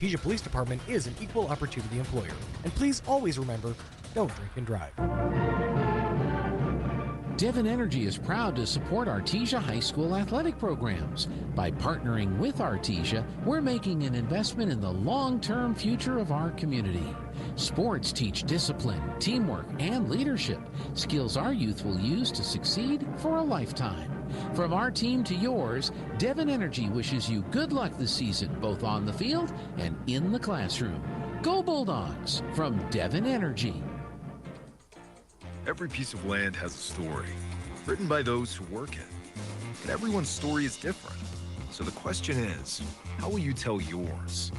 Artesia Police Department is an equal opportunity employer. And please always remember, don't drink and drive. Devon Energy is proud to support Artesia High School athletic programs. By partnering with Artesia, we're making an investment in the long-term future of our community. Sports teach discipline, teamwork, and leadership, skills our youth will use to succeed for a lifetime. From our team to yours, Devon Energy wishes you good luck this season, both on the field and in the classroom. Go Bulldogs from Devon Energy. Every piece of land has a story, written by those who work it. And everyone's story is different. So the question is, how will you tell yours?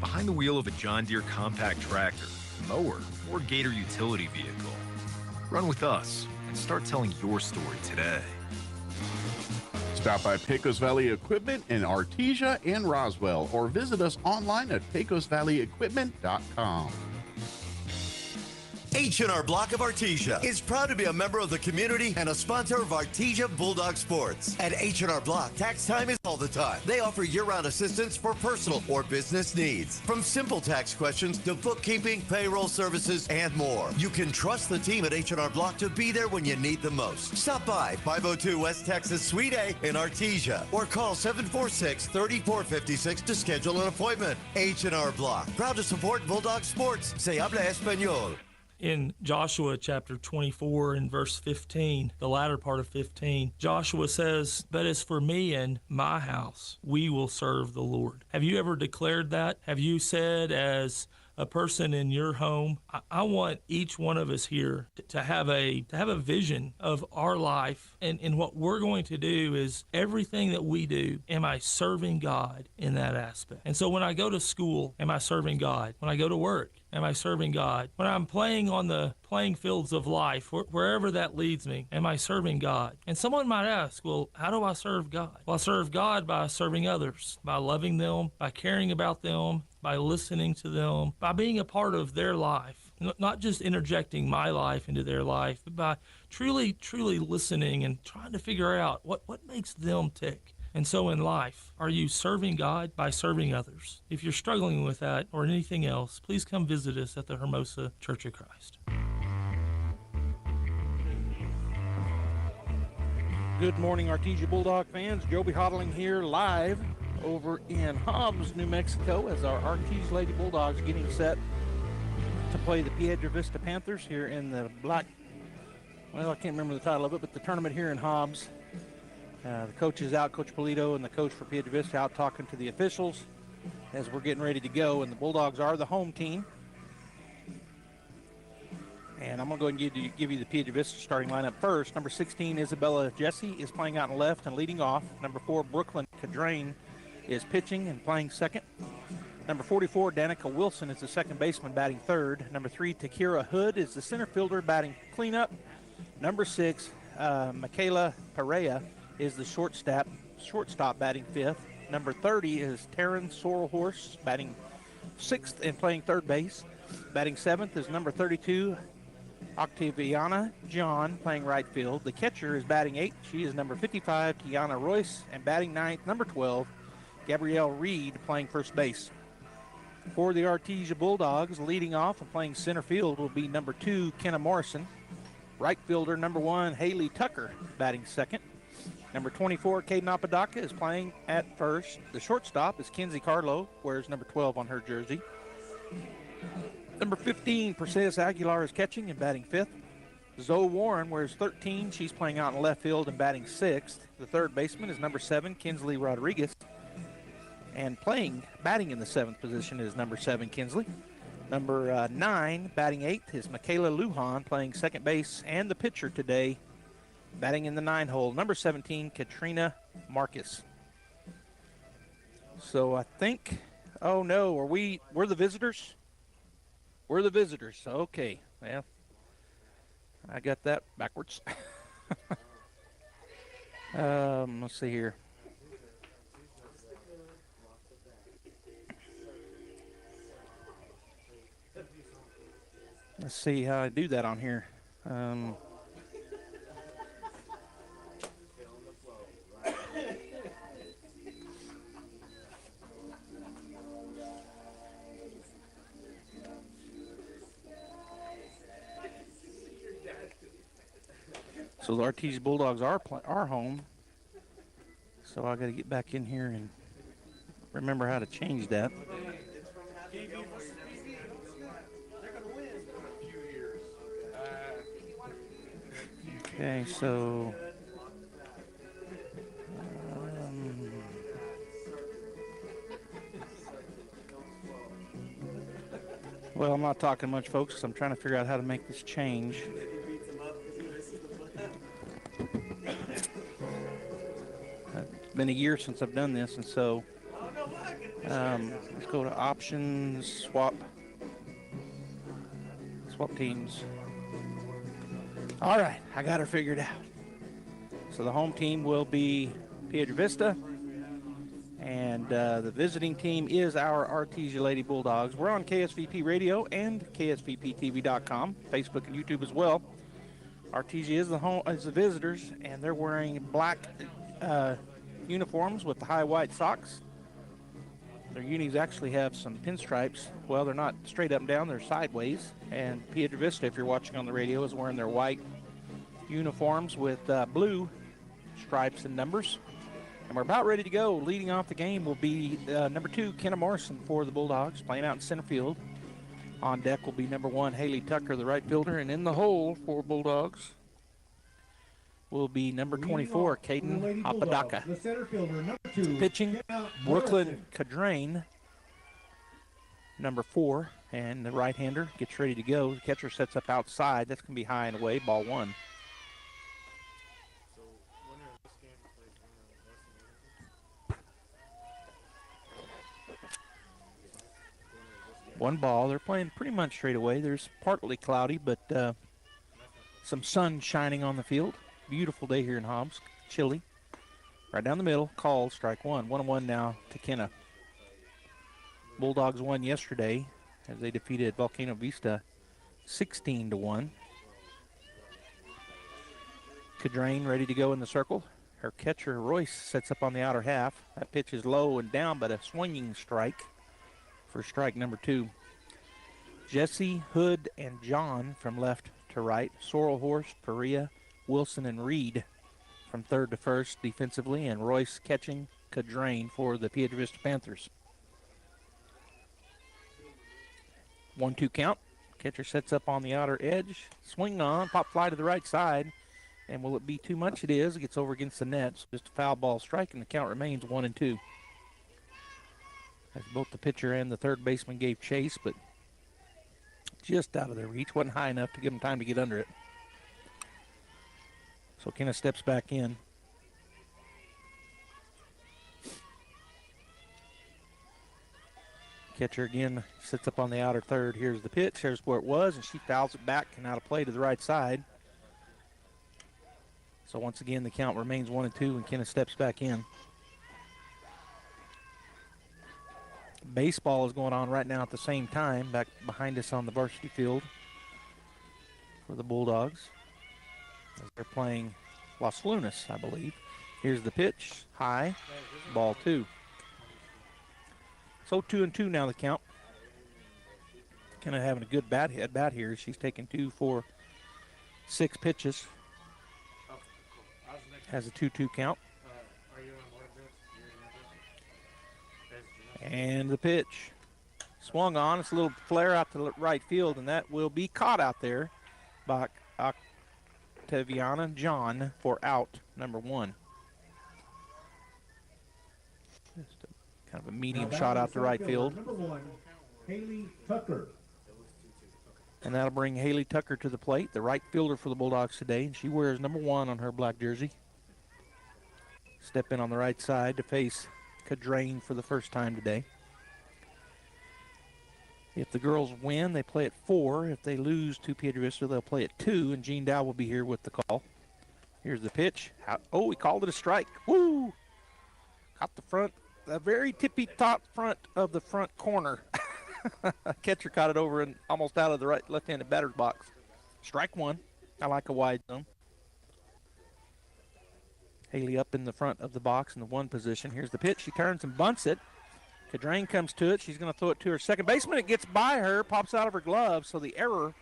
Behind the wheel of a John Deere compact tractor, mower, or Gator utility vehicle. Run with us and start telling your story today. Stop by Pecos Valley Equipment in Artesia and Roswell, or visit us online at pecosvalleyequipment.com. H&R Block of Artesia is proud to be a member of the community and a sponsor of Artesia Bulldog Sports. At H&R Block, tax time is all the time. They offer year-round assistance for personal or business needs. From simple tax questions to bookkeeping, payroll services, and more. You can trust the team at H&R Block to be there when you need them most. Stop by 502 West Texas Suite A in Artesia or call 746-3456 to schedule an appointment. H&R Block, proud to support Bulldog Sports. Se habla español. In Joshua chapter 24 and verse 15, the latter part of 15, Joshua says, "But as for me and my house, we will serve the Lord." Have you ever declared that? Have you said as a person in your home, I want each one of us here to have a vision of our life, and what we're going to do is everything that we do, am I serving God in that aspect? And so when I go to school, am I serving God? When I go to work, am I serving God? When I'm playing on the playing fields of life, wherever that leads me, am I serving God? And someone might ask, well, how do I serve God? Well, I serve God by serving others, by loving them, by caring about them, by listening to them, by being a part of their life, not just interjecting my life into their life, but by truly, truly listening and trying to figure out what makes them tick. And so in life, are you serving God by serving others? If you're struggling with that or anything else, please come visit us at the Hermosa Church of Christ. Good morning, Artesia Bulldog fans. Joby Hodling here live over in Hobbs, New Mexico, as our Artesia Lady Bulldogs getting set to play the Piedra Vista Panthers here in the I can't remember the title of it, but the tournament here in Hobbs. The coach is out, Coach Polito, and the coach for Piedra Vista out talking to the officials as we're getting ready to go, and the Bulldogs are the home team. And I'm going to go ahead and give you the Piedra Vista starting lineup first. Number 16, Isabella Jesse, is playing out in left and leading off. Number 4, Brooklyn Cadrain, is pitching and playing second. Number 44, Danica Wilson, is the second baseman batting third. Number 3, Takira Hood, is the center fielder batting cleanup. Number 6, Michaela Perea, is the shortstop batting fifth. Number 30 is Taryn Sorrelhorse, batting sixth and playing third base. Batting seventh is number 32, Octaviana John, playing right field. The catcher is batting eighth. She is number 55, Kiana Royce, and batting ninth, number 12, Gabrielle Reed, playing first base. For the Artesia Bulldogs, leading off and playing center field will be number 2, Kenna Morrison. Right fielder, number 1, Haley Tucker, batting second. Number 24, Caden Apodaca, is playing at first. The shortstop is Kenzie Carlo, wears number 12 on her jersey. Number 15, Perseus Aguilar, is catching and batting fifth. Zoe Warren wears 13. She's playing out in left field and batting sixth. The third baseman is number 7, Kinsley Rodriguez. And batting in the seventh position is number 7, Kinsley. Number 9, batting eighth, is Michaela Lujan, playing second base. And the pitcher today, batting in the 9 hole, number 17, Katrina Marcus. So I think, oh no, we're the visitors? We're the visitors. Okay. Well, I got that backwards. Let's see here. Let's see how I do that on here. So the Artesia Bulldogs are home. So I got to get back in here and remember how to change that. Okay, so well, I'm not talking much, folks, because I'm trying to figure out how to make this change. It's been a year since I've done this, and so let's go to options, swap teams. All right, I got her figured out. So the home team will be Piedra Vista, and the visiting team is our Artesia Lady Bulldogs. We're on KSVP Radio and KSVPTV.com, Facebook and YouTube as well. Artesia is the visitors, and they're wearing black uniforms with the high white socks. Their unis actually have some pinstripes. Well, they're not straight up and down, they're sideways. And Piedra Vista, if you're watching on the radio, is wearing their white uniforms with blue stripes and numbers. And we're about ready to go. Leading off the game will be number 2, Kenna Morrison for the Bulldogs, playing out in center field. On deck will be number 1, Haley Tucker, the right fielder. And in the hole for Bulldogs will be number 24, Caden Apodaca. The center fielder, number 2. Pitching, Brooklyn Cadrain, number 4. And the right-hander gets ready to go. The catcher sets up outside. That's going to be high and away, ball 1. One ball. They're playing pretty much straight away. There's partly cloudy, but some sun shining on the field. Beautiful day here in Hobbs. Chilly. Right down the middle. Called. Strike 1. 1-1 now to Kenna. Bulldogs won yesterday as they defeated Volcano Vista 16-1. Cadrain ready to go in the circle. Her catcher, Royce, sets up on the outer half. That pitch is low and down, but a swinging strike for strike number 2. Jesse, Hood, and John from left to right. Sorrel Horse, Perea, Wilson, and Reed from third to first defensively, and Royce catching Cadrain for the Piedra Vista Panthers. 1-2 count. Catcher sets up on the outer edge. Swing on, pop fly to the right side. And will it be too much? It is. It gets over against the net. So just a foul ball strike, and the count remains 1-2. As both the pitcher and the third baseman gave chase, but just out of their reach. Wasn't high enough to give them time to get under it. So Kenna steps back in. Catcher again sits up on the outer third. Here's the pitch. Here's where it was, and she fouls it back and out of play to the right side. So once again, the count remains 1-2, and Kenna steps back in. Baseball is going on right now at the same time, back behind us on the varsity field for the Bulldogs. As they're playing Los Lunas, I believe. Here's the pitch, high, ball 2. So 2-2 now the count. Kenna having a good bat here. She's taken 2 for 6 pitches. Has a 2-2 count. And the pitch swung on. It's a little flare out to right field, and that will be caught out there by Octaviana John for out number 1. Just kind of a medium shot out to right field. Number 1, Haley Tucker. And that'll bring Haley Tucker to the plate, the right fielder for the Bulldogs today. And she wears number 1 on her black jersey. Step in on the right side to face Cadrain for the first time today. If the girls win, they play at 4. If they lose to Piedra Vista, they'll play at 2, and Gene Dow will be here with the call. Here's the pitch. Oh, he called it a strike. Woo! Caught the front, the very tippy top front of the front corner. Catcher caught it over and almost out of the right left-handed batter's box. Strike 1. I like a wide zone. Haley up in the front of the box in the 1 position. Here's the pitch. She turns and bunts it. Cadrain comes to it. She's going to throw it to her second baseman. It gets by her, pops out of her glove. So the error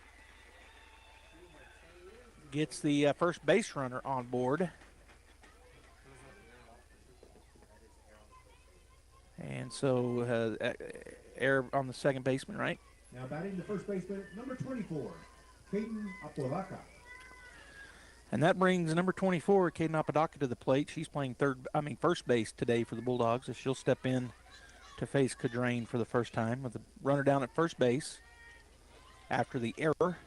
gets the first base runner on board. And so error on the second baseman, right? Now batting the first baseman, number 24, Caden Apodaca. And that brings number 24, Caden Apodaca, to the plate. She's playing first base today for the Bulldogs, as she'll step in to face Cadrain for the first time with the runner down at first base after the error.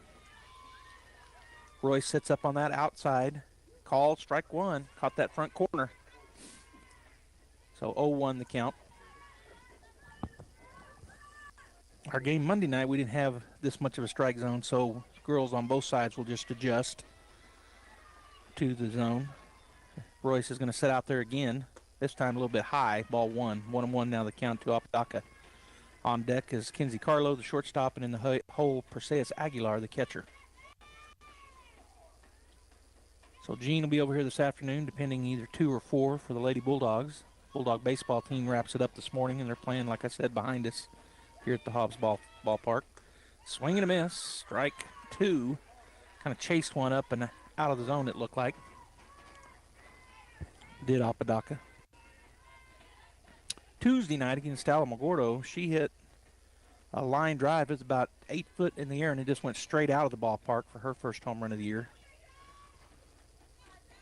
Royce sits up on that outside. Called strike one. Caught that front corner. So 0-1 the count. Our game Monday night, we didn't have this much of a strike zone, so girls on both sides will just adjust to the zone. Royce is going to set out there again, this time a little bit high, ball one. 1-1 now the count to Apodaca. On deck is Kinsey Carlo, the shortstop, and in the hole, Perseus Aguilar, the catcher. So Gene will be over here this afternoon, depending either 2 or 4 for the Lady Bulldogs. Bulldog baseball team wraps it up this morning, and they're playing, like I said, behind us here at the Hobbs ballpark. Swing and a miss, strike 2. Kind of chased one up and out of the zone, it looked like. Did Apodaca. Tuesday night against Alamogordo, she hit a line drive. It was about 8 foot in the air, and it just went straight out of the ballpark for her first home run of the year.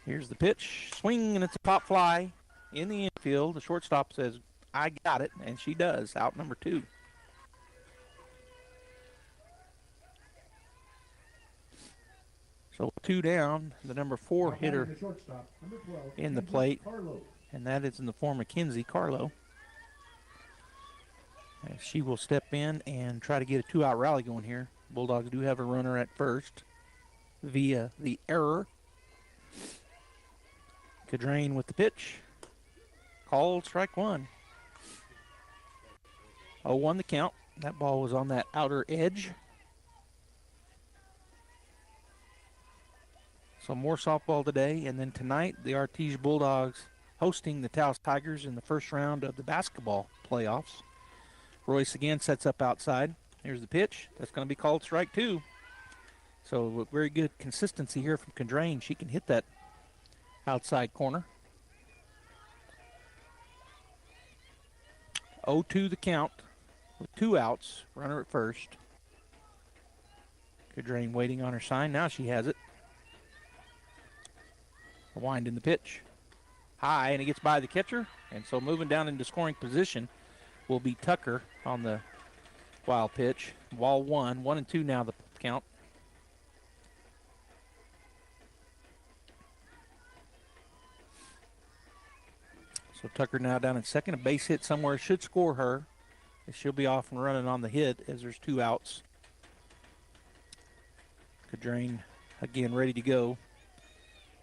Here's the pitch. Swing, and it's a pop fly in the infield. The shortstop says, I got it, and she does. Out number 2. So 2 down, the number 4 hitter in the plate, and that is in the form of Kinsey Carlo. And she will step in and try to get a 2-out rally going here. Bulldogs do have a runner at first via the error. Cadrain with the pitch. Called strike 1. 0-1 the count. That ball was on that outer edge. So more softball today, and then tonight the Artesia Bulldogs hosting the Taos Tigers in the first round of the basketball playoffs. Royce again sets up outside. Here's the pitch. That's going to be called strike 2. So very good consistency here from Cadrain. She can hit that outside corner. 0-2 the count with 2 outs. Runner at first. Cadrain waiting on her sign. Now she has it. A wind in the pitch. High, and he gets by the catcher. And so moving down into scoring position will be Tucker on the wild pitch. Ball 1. 1-2 now the count. So Tucker now down in second. A base hit somewhere should score her. She'll be off and running on the hit as there's 2 outs. Cadrain again ready to go.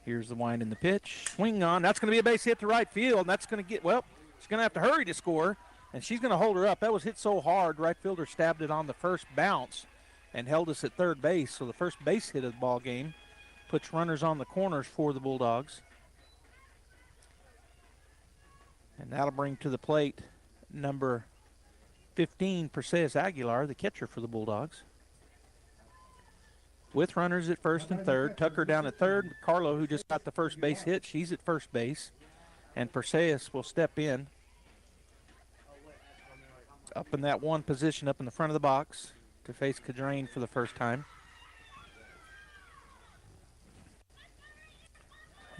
Here's the wind in the pitch. Swing on. That's going to be a base hit to right field. And that's going to get, well, she's going to have to hurry to score. And she's going to hold her up. That was hit so hard, right fielder stabbed it on the first bounce and held us at third base. So the first base hit of the ball game puts runners on the corners for the Bulldogs. And that'll bring to the plate number 15, Perseus Aguilar, the catcher for the Bulldogs. With runners at first and third. Tucker down at third. Carlo, who just got the first base hit, she's at first base. And Perseus will step in. Up in that one position up in the front of the box to face Cadrain for the first time.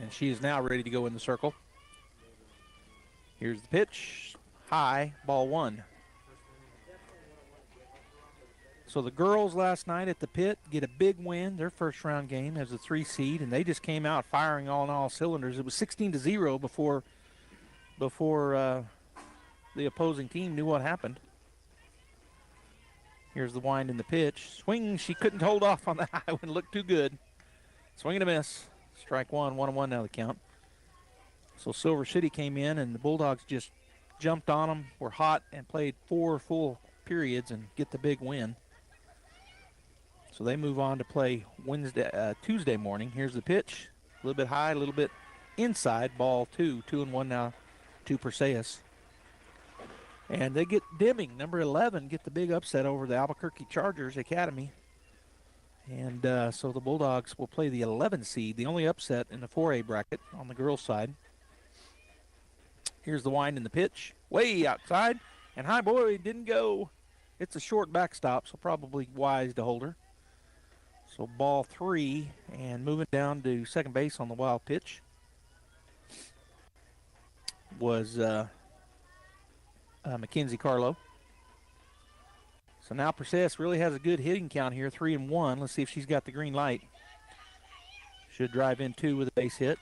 And she is now ready to go in the circle. Here's the pitch. High, ball 1. So the girls last night at the pit get a big win, their first round game as a 3 seed, and they just came out firing all in all cylinders. It was 16-0 before the opposing team knew what happened. Here's the wind in the pitch. Swing, she couldn't hold off on the high one, looked too good. Swing and a miss. Strike 1, 1-1 now the count. So Silver City came in, and the Bulldogs just jumped on them, were hot, and played 4 full periods and get the big win. So they move on to play Tuesday morning. Here's the pitch. A little bit high, a little bit inside. Ball 2. 2-1 now to Perseus. And they get Deming, number 11, get the big upset over the Albuquerque Chargers Academy. And so the Bulldogs will play the 11 seed, the only upset in the 4A bracket on the girls' side. Here's the wind and the pitch. Way outside. And high boy didn't go. It's a short backstop, so probably wise to hold her. So ball 3, and moving down to second base on the wild pitch was Mackenzie Carlo. So now Perseus really has a good hitting count here, 3-1. Let's see if she's got the green light. Should drive in 2 with a base hit.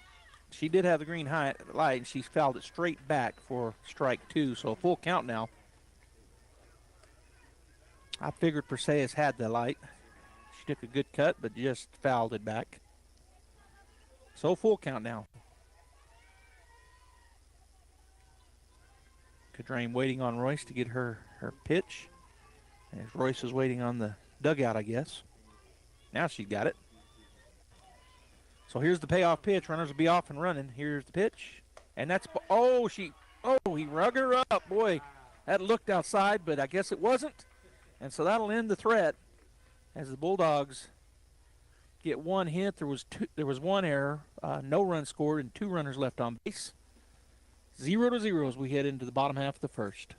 She did have the green light, and she fouled it straight back for strike 2, so a full count now. I figured Perseus had the light. She took a good cut, but just fouled it back. So full count now. Cadrain waiting on Royce to get her pitch. As Royce is waiting on the dugout, I guess. Now she got it. So here's the payoff pitch. Runners will be off and running. Here's the pitch. And that's, he rug her up. Boy, that looked outside, but I guess it wasn't. And so that'll end the threat as the Bulldogs get 1 hit. There was 1 error, no run scored, and 2 runners left on base. 0-0 as we head into the bottom half of the first.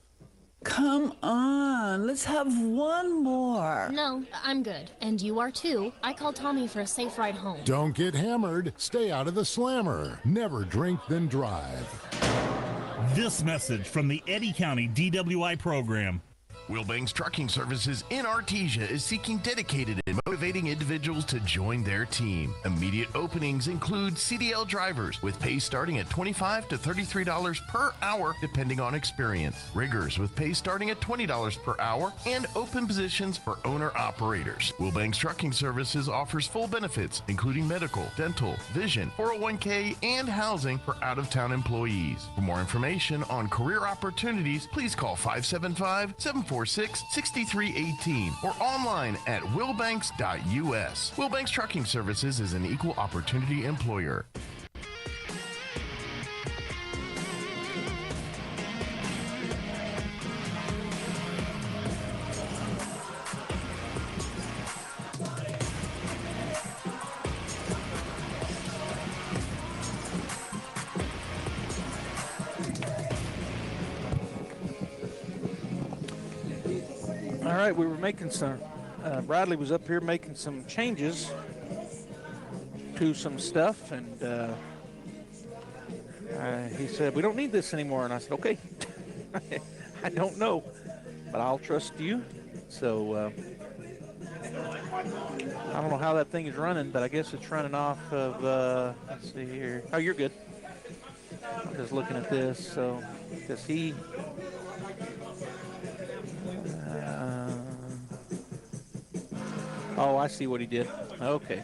Come on, let's have one more. No, I'm good. And you are too. I called Tommy for a safe ride home. Don't get hammered. Stay out of the slammer. Never drink, then drive. This message from the Eddy County DWI program. Wilbanks Trucking Services in Artesia is seeking dedicated and motivating individuals to join their team. Immediate openings include CDL drivers with pay starting at $25 to $33 per hour depending on experience. Riggers with pay starting at $20 per hour and open positions for owner-operators. Wilbanks Trucking Services offers full benefits including medical, dental, vision, 401k, and housing for out-of-town employees. For more information on career opportunities, please call 575-746-6318 or online at wilbanks.us. Wilbanks Trucking Services is an equal opportunity employer. All right, we were making some, Bradley was up here making some changes to some stuff, and he said, we don't need this anymore. And I said, okay, I don't know, but I'll trust you. So I don't know how that thing is running, but I guess it's running off of, let's see here. Oh, you're good. I'm just looking at this. So, because he, oh, I see what he did. Okay.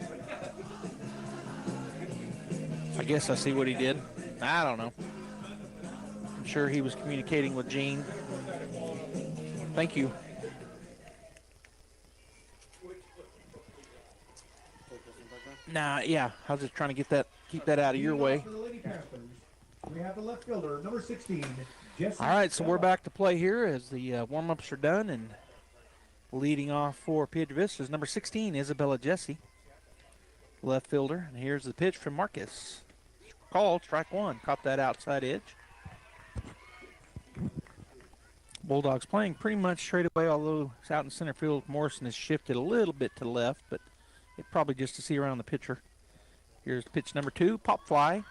I guess I see what he did. I don't know. I'm sure he was communicating with Gene. Thank you. Nah, yeah. I was just trying to keep that out of your way. We have the left fielder, number 16, Jesse. All right, so we're back to play here as the warm-ups are done, and leading off for Piedra Vista is number 16, Isabella Jesse, left fielder. And here's the pitch from Marcus. Called, strike one. Caught that outside edge. Bulldogs playing pretty much straight away, although it's out in center field. Morrison has shifted a little bit to the left, but it probably just to see around the pitcher. Here's pitch number 2, pop fly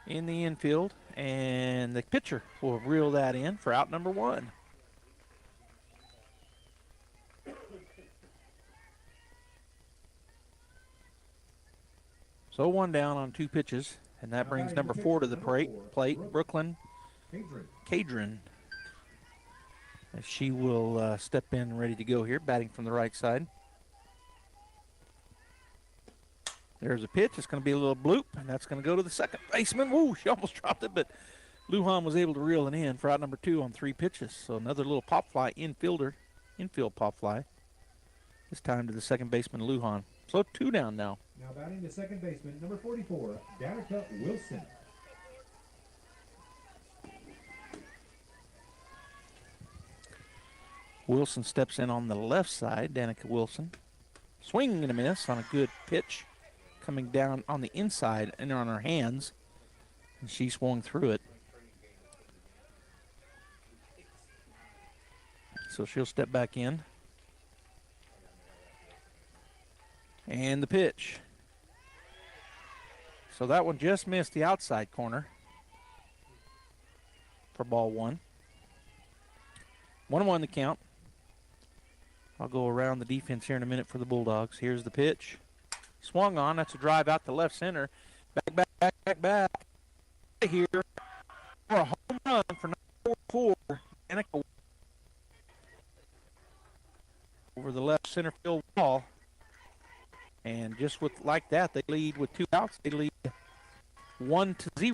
in the infield, and the pitcher will reel that in for out number 1. So 1 down on 2 pitches, and that brings number 4 to the plate, Brooklyn Cadron. She will step in ready to go here, batting from the right side. There's a pitch. It's going to be a little bloop, and that's going to go to the second baseman. Woo, she almost dropped it, but Lujan was able to reel it in for out number 2 on 3 pitches. So another little pop fly, infield pop fly. This time to the second baseman, Lujan. So 2 down now. Now batting the second baseman, number 44, Danica Wilson. Wilson steps in on the left side, Danica Wilson. Swing and a miss on a good pitch coming down on the inside and on her hands. And she swung through it. So she'll step back in. And the pitch. So that one just missed the outside corner for ball one. 1-1 the count. I'll go around the defense here in a minute for the Bulldogs. Here's the pitch. Swung on. That's a drive out to left center. Back. Here for a home run for number 4. Danica over the left center field wall. And just like that, they lead with 2 outs. They lead 1-0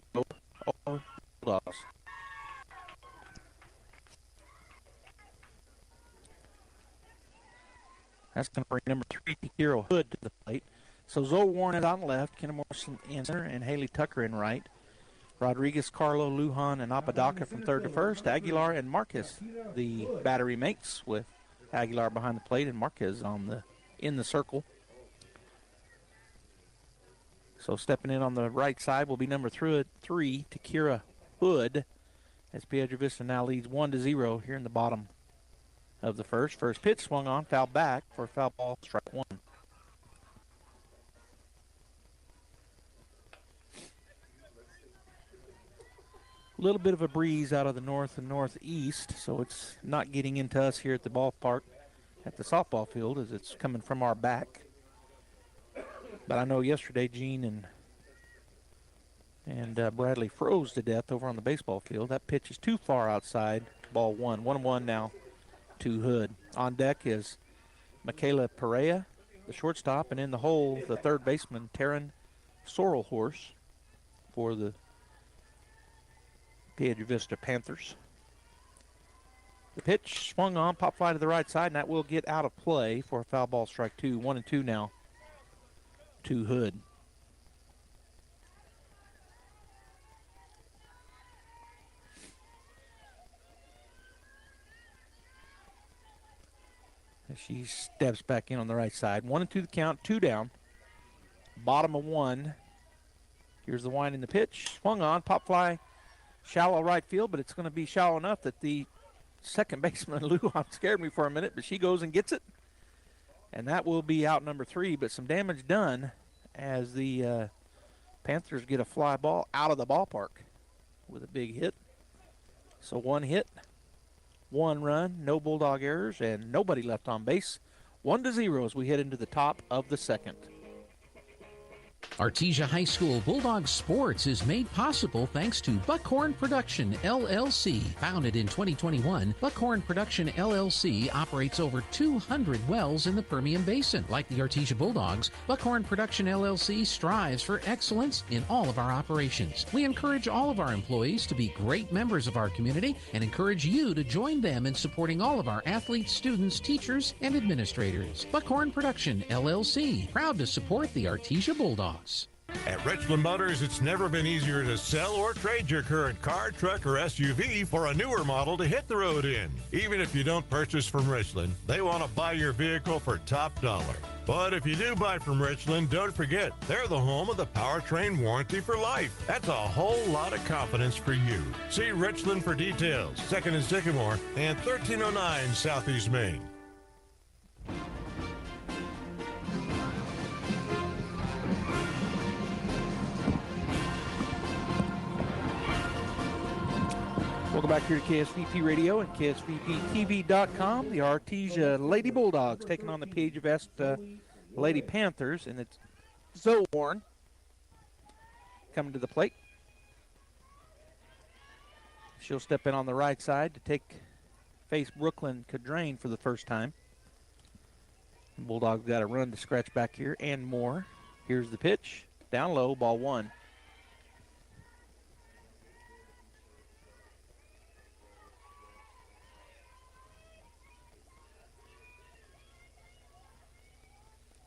over Bulldogs. That's going to bring number 3, Kira Hood, to the plate. So Zoe Warren is on left, Kenna Morrison in center, and Haley Tucker in right. Rodriguez, Carlo, Lujan, and Apodaca from third to first. Aguilar and Marquez, the battery mates, with Aguilar behind the plate and Marquez in the circle. So stepping in on the right side will be number 3, Takira Hood, as Piedra Vista now leads 1-0 here in the bottom of the first. First pitch swung on, foul back for foul ball, strike 1. A little bit of a breeze out of the north and northeast, so it's not getting into us here at the ballpark, at the softball field, as it's coming from our back. But I know yesterday Gene and Bradley froze to death over on the baseball field. That pitch is too far outside. Ball 1. 1-1 now to Hood. On deck is Michaela Perea, the shortstop, and in the hole, the third baseman, Taryn Sorrelhorse, for the Piedra Vista Panthers. The pitch swung on, pop fly to the right side, and that will get out of play for a foul ball, strike 2. 1-2 now to Hood. As she steps back in on the right side. 1-2 the count, 2 down. Bottom of 1. Here's the wind in the pitch. Swung on, pop fly, shallow right field, but it's going to be shallow enough that the second baseman, Lujan, scared me for a minute, but she goes and gets it. And that will be out number 3, but some damage done as the Panthers get a fly ball out of the ballpark with a big hit. So 1 hit, 1 run, no Bulldog errors, and nobody left on base. 1-0 as we head into the top of the second. Artesia High School Bulldog Sports is made possible thanks to Buckhorn Production, LLC. Founded in 2021, Buckhorn Production, LLC operates over 200 wells in the Permian Basin. Like the Artesia Bulldogs, Buckhorn Production, LLC strives for excellence in all of our operations. We encourage all of our employees to be great members of our community and encourage you to join them in supporting all of our athletes, students, teachers, and administrators. Buckhorn Production, LLC, proud to support the Artesia Bulldogs. At Richland Motors, it's never been easier to sell or trade your current car, truck, or SUV for a newer model to hit the road in. Even if you don't purchase from Richland, they want to buy your vehicle for top dollar. But if you do buy from Richland, don't forget, they're the home of the powertrain warranty for life. That's a whole lot of confidence for you. See Richland for details. 2nd and Sycamore and 1309 Southeast Main. Welcome back here to KSVP Radio and KSVPTV.com. The Artesia Lady Bulldogs taking on the Piedra Vista Lady Panthers, and it's Zoe Warren coming to the plate. She'll step in on the right side to face Brooklyn Cadrain for the first time. The Bulldogs got a run to scratch back here and more. Here's the pitch, down low, ball 1.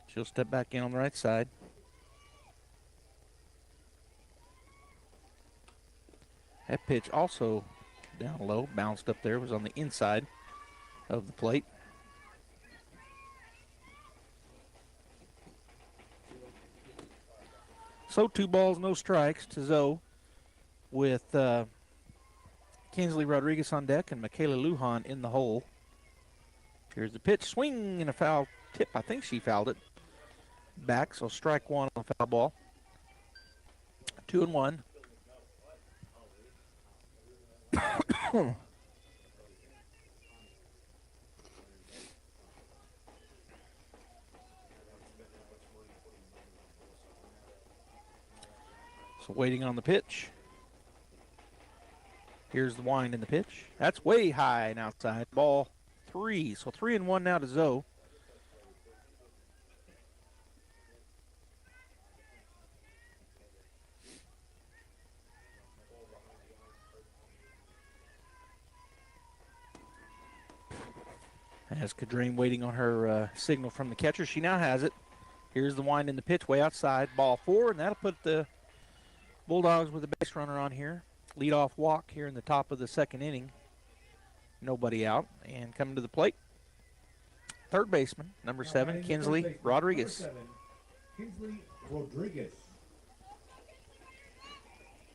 She'll step back in on the right side. That pitch also down low, bounced up there, was on the inside of the plate. So 2 balls, no strikes to Zoe with Kinsley Rodriguez on deck and Michaela Lujan in the hole. Here's the pitch, swing and a foul tip. I think she fouled it back, so strike 1 on the foul ball. 2-1. So waiting on the pitch. Here's the wind in the pitch. That's way high and outside. Ball 3. So 3-1 now to Zoe. As Kadrain waiting on her signal from the catcher. She now has it. Here's the wind in the pitch way outside. Ball 4, and that'll put the Bulldogs with a base runner on here. Leadoff walk here in the top of the second inning. Nobody out. And coming to the plate, third baseman, number 7, Kinsley Rodriguez. Kinsley Rodriguez.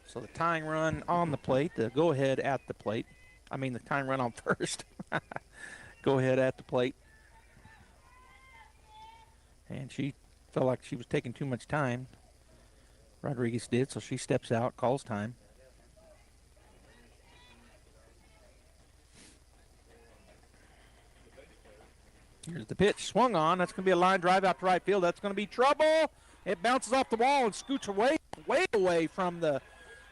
So the tying run on the plate, the go-ahead at the plate. I mean the tying run on first. Go ahead at the plate. And she felt like she was taking too much time. Rodriguez did, so she steps out, calls time. Here's the pitch, swung on. That's going to be a line drive out to right field. That's going to be trouble. It bounces off the wall and scoots way away from the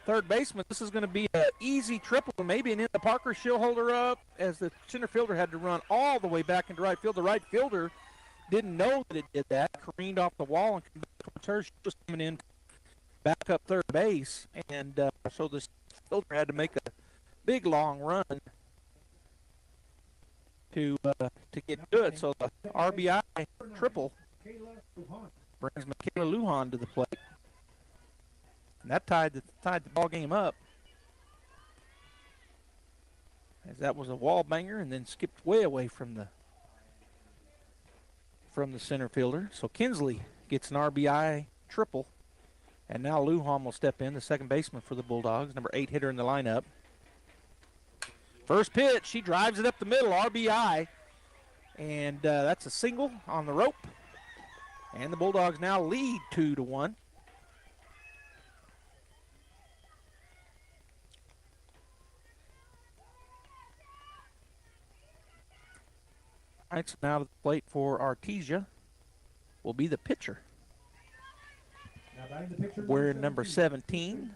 third baseman. This is going to be an easy triple, maybe an into Parker. She'll hold her up as the center fielder had to run all the way back into right field. The right fielder didn't know that it did that, careened off the wall and came back towards her. She was coming in back up third base, and so the fielder had to make a big long run to get to it. So the RBI triple brings Michaela Lujan to the plate. And that tied the ball game up, as that was a wall banger and then skipped way away from the center fielder. So Kinsley gets an RBI triple, and now Lujan will step in, the second baseman for the Bulldogs, number 8 hitter in the lineup. First pitch, she drives it up the middle, RBI, and that's a single on the rope. And the Bulldogs now lead 2-1. All right, so now to the plate for Artesia will be the pitcher. Wearing number 17,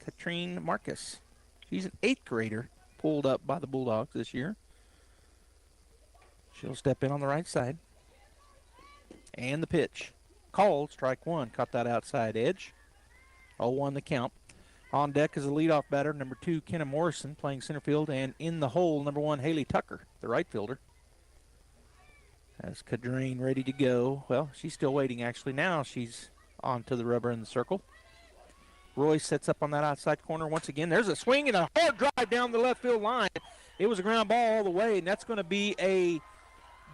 Katrine Marcus. She's an 8th grader, pulled up by the Bulldogs this year. She'll step in on the right side. And the pitch. Called, strike 1. Caught that outside edge. 0-1 the count. On deck is the leadoff batter, number 2, Kenna Morrison, playing center field. And in the hole, number 1, Haley Tucker, the right fielder. As Kadrain ready to go. Well, she's still waiting, actually. Now she's onto the rubber in the circle. Royce sets up on that outside corner once again. There's a swing and a hard drive down the left field line. It was a ground ball all the way, and that's going to be a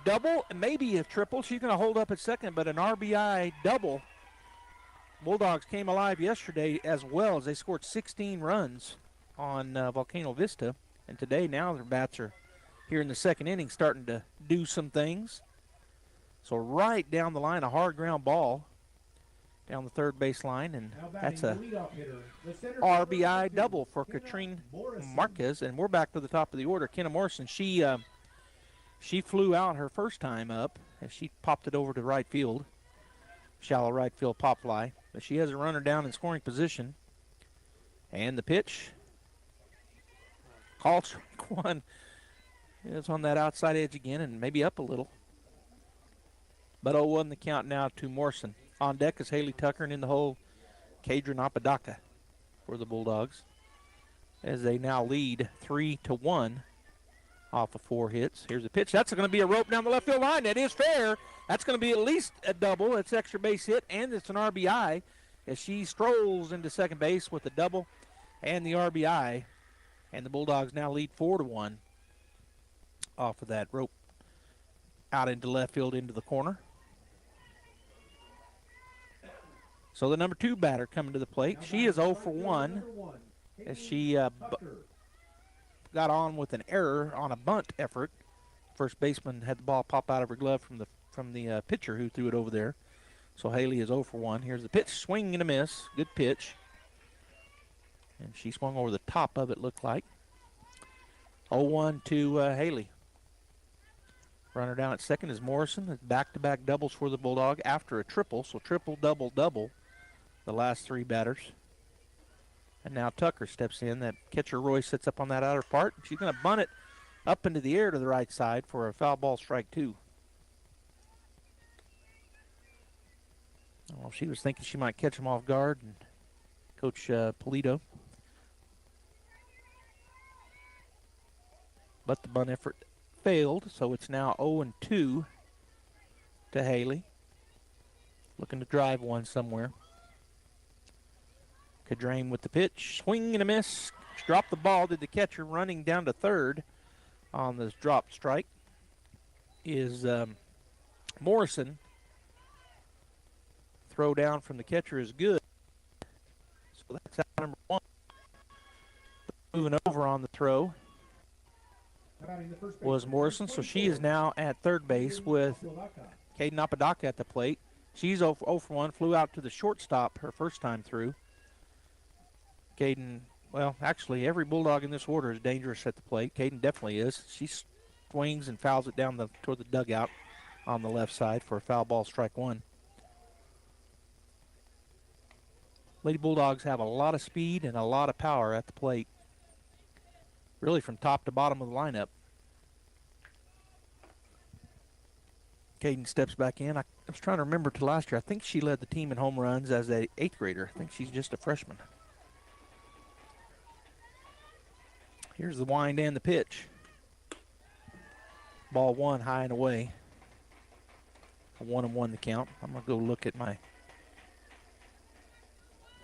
double, maybe a triple. She's going to hold up at second, but an RBI double. Bulldogs came alive yesterday as well, as they scored 16 runs on Volcano Vista. And today, now their bats are here in the second inning starting to do some things. So right down the line, a hard ground ball down the third base line, and that's a RBI double for Katrine Marquez. And we're back to the top of the order. Kenna Morrison, she flew out her first time up as she popped it over to right field, shallow right field pop fly. But she has a runner down in scoring position. And the pitch, called strike 1. It's on that outside edge again and maybe up a little. But 0-1 the count now to Morrison. On deck is Haley Tucker, and in the hole, Piedra Napadaka for the Bulldogs, as they now lead 3-1 off of 4 hits. Here's a pitch. That's going to be a rope down the left field line. That is fair. That's going to be at least a double. It's extra base hit, and it's an RBI as she strolls into second base with the double and the RBI. And the Bulldogs now lead 4-1 off of that rope out into left field into the corner. So the number 2 batter coming to the plate. She is 0 for 1 as she got on with an error on a bunt effort. First baseman had the ball pop out of her glove from the pitcher who threw it over there. So Haley is 0 for 1. Here's the pitch, swing and a miss. Good pitch. And she swung over the top of it, looked like. 0-1 to Haley. Runner down at second is Morrison. Back-to-back doubles for the Bulldog after a triple. So triple, double, double, the last 3 batters. And now Tucker steps in. That catcher Roy sits up on that outer part. She's going to bunt it up into the air to the right side for a foul ball, strike 2. Well, she was thinking she might catch him off guard, and Coach Polito. But the bunt effort failed, so it's now 0-2 to Haley. Looking to drive one somewhere. Cadrain with the pitch, swing and a miss. Dropped the ball. Did the catcher running down to third on this drop strike is Morrison. Throw down from the catcher is good. So that's out number 1. Moving over on the throw was Morrison. So she is now at third base with Caden Apodaca at the plate. She's 0 for 1, flew out to the shortstop her first time through. Caden, well, actually, every Bulldog in this order is dangerous at the plate. Caden definitely is. She swings and fouls it down toward the dugout on the left side for a foul ball, strike 1. Lady Bulldogs have a lot of speed and a lot of power at the plate, really from top to bottom of the lineup. Caden steps back in. I was trying to remember to last year. I think she led the team in home runs as an 8th grader. I think she's just a freshman. Here's the wind and the pitch. Ball 1 high and away. A 1-1 the count. I'm going to go look at my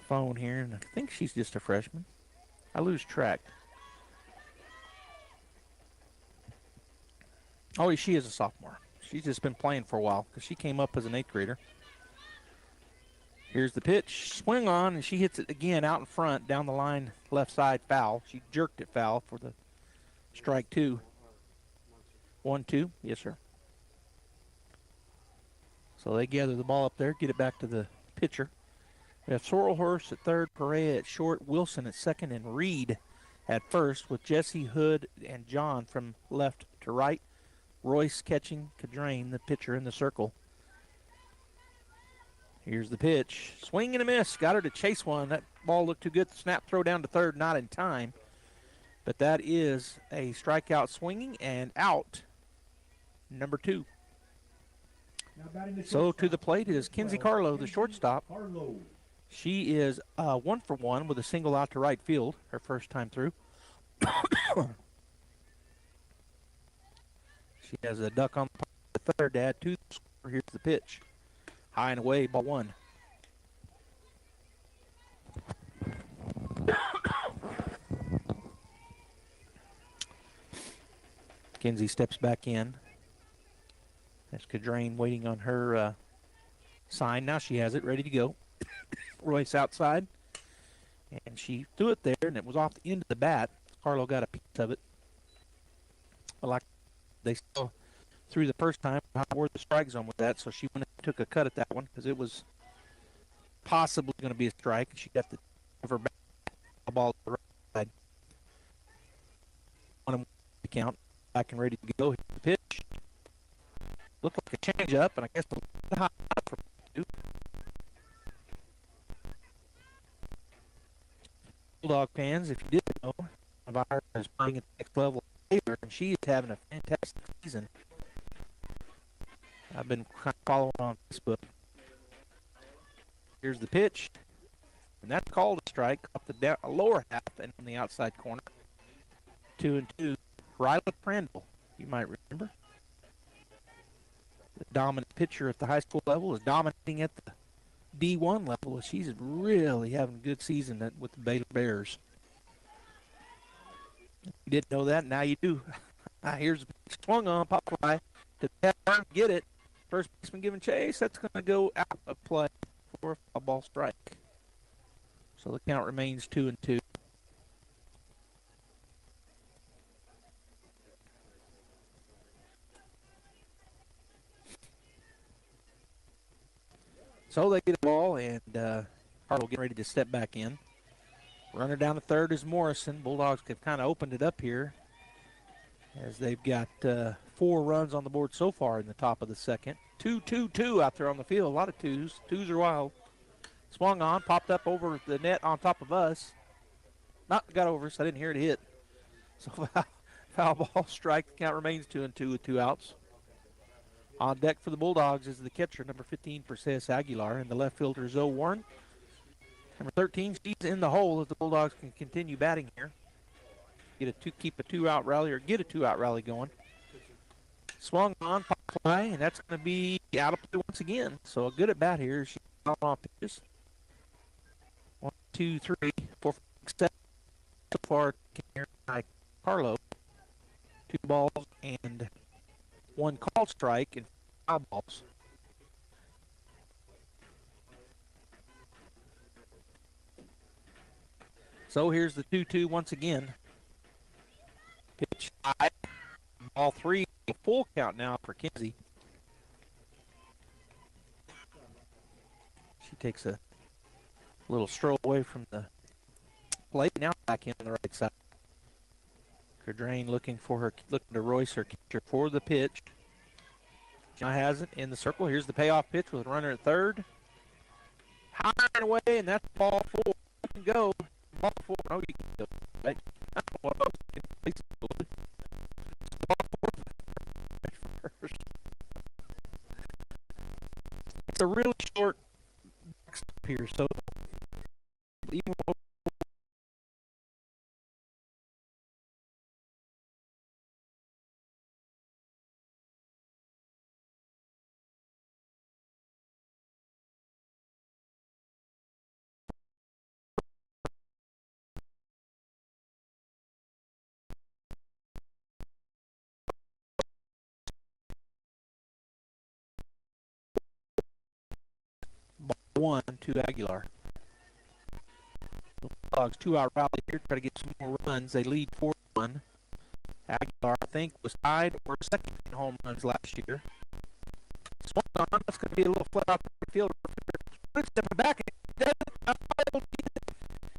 phone here, and I think she's just a freshman. I lose track. Oh, she is a sophomore. She's just been playing for a while because she came up as an 8th grader. Here's the pitch. Swing on, and she hits it again out in front, down the line, left side, foul. She jerked it foul for the strike 2. 1-2. Yes, sir. So they gather the ball up there, get it back to the pitcher. We have Sorrelhurst at third, Perea at short, Wilson at second, and Reed at first, with Jesse, Hood, and John from left to right. Royce catching Cadrain, the pitcher, in the circle. Here's the pitch. Swing and a miss. Got her to chase one. That ball looked too good. Snap throw down to third, not in time. But that is a strikeout, swinging and out. Number 2. So to the plate is Kinsey Carlo, the shortstop. She is 1 for 1 with a single out to right field, her first time through. She has a duck on the third to add 2 to the score. Here's the pitch. High and away, ball 1. Kinsey steps back in. That's Cadrain waiting on her sign. Now she has it ready to go. Royce outside. And she threw it there, and it was off the end of the bat. Carlo got a piece of it. But like they still threw the first time, where the strike zone with that, so she went and took a cut at that one because it was possibly going to be a strike. She got the her back ball to the right side. 1-1 count, back and ready to go. Here's the pitch. Looked like a changeup, and I guess a little high for 2. Bulldog fans, if you didn't know, Navarre is playing at the next level, and she is having a fantastic season. I've been kind of following on Facebook. Here's the pitch, and that's called a strike up the lower half and on the outside corner. 2-2. Ryla Prandtl, you might remember. The dominant pitcher at the high school level is dominating at the D1 level. She's really having a good season with the Baylor Bears. You didn't know that, now you do. Here's a swung on, pop fly to get it. First baseman giving chase. That's going to go out of play for a foul ball strike. So the count remains 2-2. So they get a ball, and Harlow getting ready to step back in. Runner down to third is Morrison. Bulldogs have kind of opened it up here as they've got 4 runs on the board so far in the top of the second. 2-2-2 out there on the field. A lot of twos. Twos are wild. Swung on, popped up over the net on top of us. Not got over us. I didn't hear it hit. So foul ball strike. The count remains 2-2 with 2 outs. On deck for the Bulldogs is the catcher, number 15, Perseus Aguilar, and the left fielder, Zoe Warren. Number 13, she's in the hole if the Bulldogs can continue batting here. Keep a 2-out rally or get a 2-out rally going. Swung on, pop fly, and that's going to be out of play once again. So a good at bat here. She's on pitches. 1, 2, 3, 4, 5, 6, 7. So far, here by Carlo. 2 balls and 1 called strike and 5 balls. So here's the 2-2 once again. Pitch high. Ball 3. Full count now for Kinsey. She takes a little stroll away from the plate. Now back in on the right side. Cadrain looking to Royce, her catcher, for the pitch. Now has it in the circle. Here's the payoff pitch with a runner at third. High and away, and that's ball 4. You can go. Ball 4. Oh, you can go. Right? I don't know what I was thinking. Ball 4 first. It's a really short stop here, so even one to Aguilar. The Bulldogs 2-out rally here, try to get some more runs. They lead 4-1. Aguilar, I think, was tied or second in home runs last year. Swung on, that's going to be a little flat out the field. Stepping back,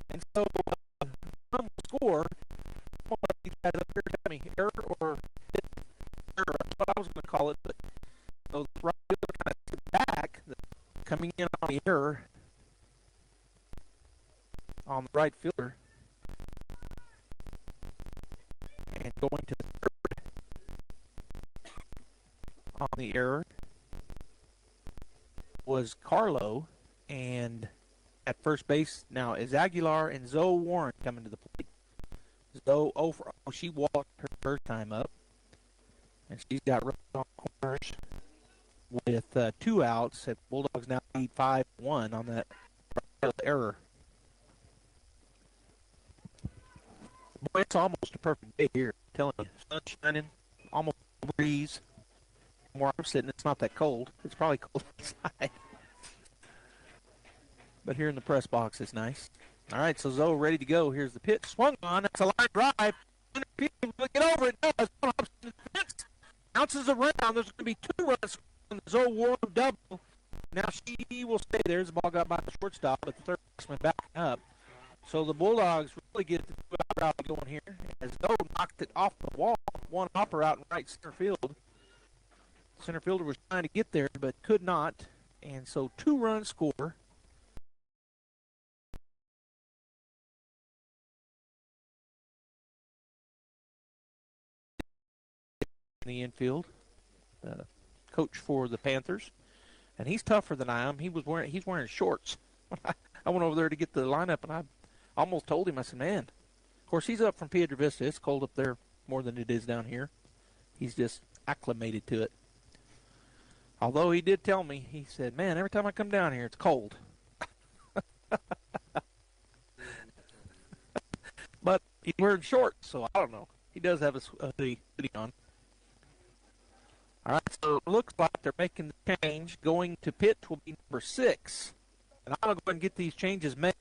and so will score. These guys up here tell me error or error. That's what I was going to call it, but so the right fielder kind of back. Coming in on the error on the right fielder and going to the third on the error was Carlo, and at first base now is Aguilar and Zoe Warren coming to the plate. Zoe, she walked her first time up, and she's got runners on corners. With 2 outs, Bulldogs now lead 5-1 on that error. Boy, it's almost a perfect day here. I'm telling you, sun shining, almost a breeze. Where I'm sitting, it's not that cold. It's probably cold outside. But here in the press box, it's nice. All right, so Zoe ready to go. Here's the pitch. Swung on. That's a line drive. Get over it. Does. Bounces around. There's going to be 2 runs. The Zoe Warren double. Now she will stay there as the ball got by the shortstop, but the third baseman backing up. So the Bulldogs really get the 2-out rally going here as Zoe knocked it off the wall. 1 hopper out in right center field. Center fielder was trying to get there, but could not. And so 2-run score. In the infield. Coach for the Panthers, and he's tougher than I am. He's wearing shorts. I went over there to get the lineup, and I almost told him, I said, man, of course he's up from Piedra Vista. It's cold up there more than it is down here. He's just acclimated to it. Although he did tell me, he said, man, every time I come down here, it's cold. But he's wearing shorts, so I don't know. He does have a hoodie on. All right, so it looks like they're making the change. Going to pitch will be number 6. And I'm going to go ahead and get these changes made.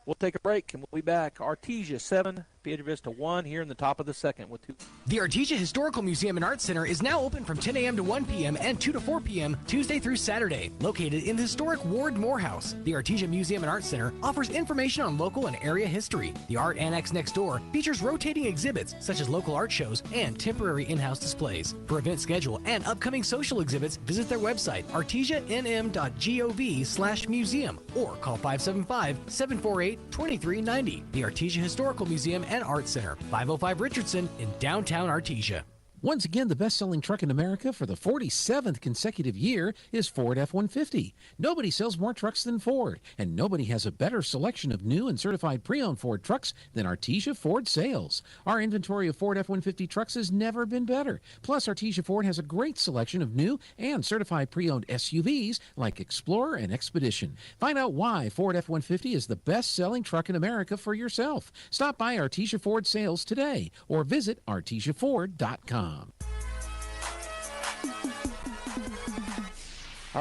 We'll take a break, and we'll be back. Artesia 7, Piedra Vista 1 here in the top of the second with 2. The Artesia Historical Museum and Arts Center is now open from 10 a.m. to 1 p.m. and 2 to 4 p.m. Tuesday through Saturday. Located in the historic Ward Morehouse, the Artesia Museum and Arts Center offers information on local and area history. The art annex next door features rotating exhibits such as local art shows and temporary in-house displays. For event schedule and upcoming social exhibits, visit their website, artesianm.gov/museum, or call 575-748-2390. The Artesia Historical Museum and Arts Center, 505 Richardson in downtown Artesia. Once again, the best-selling truck in America for the 47th consecutive year is Ford F-150. Nobody sells more trucks than Ford, and nobody has a better selection of new and certified pre-owned Ford trucks than Artesia Ford Sales. Our inventory of Ford F-150 trucks has never been better. Plus, Artesia Ford has a great selection of new and certified pre-owned SUVs like Explorer and Expedition. Find out why Ford F-150 is the best-selling truck in America for yourself. Stop by Artesia Ford Sales today or visit artesiaford.com. All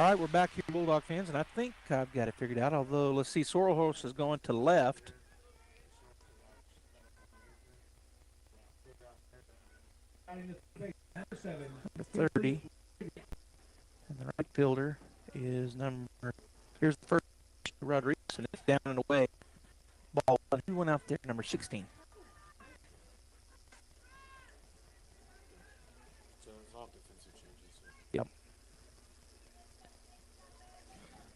right, we're back here, Bulldog fans, and I think I've got it figured out, although, let's see, Sorrel Horse is going to left. Number 30. And the right fielder is here's the first, Rodriguez, and it's down and away. Ball one. Who went out there? Number 16. Yep.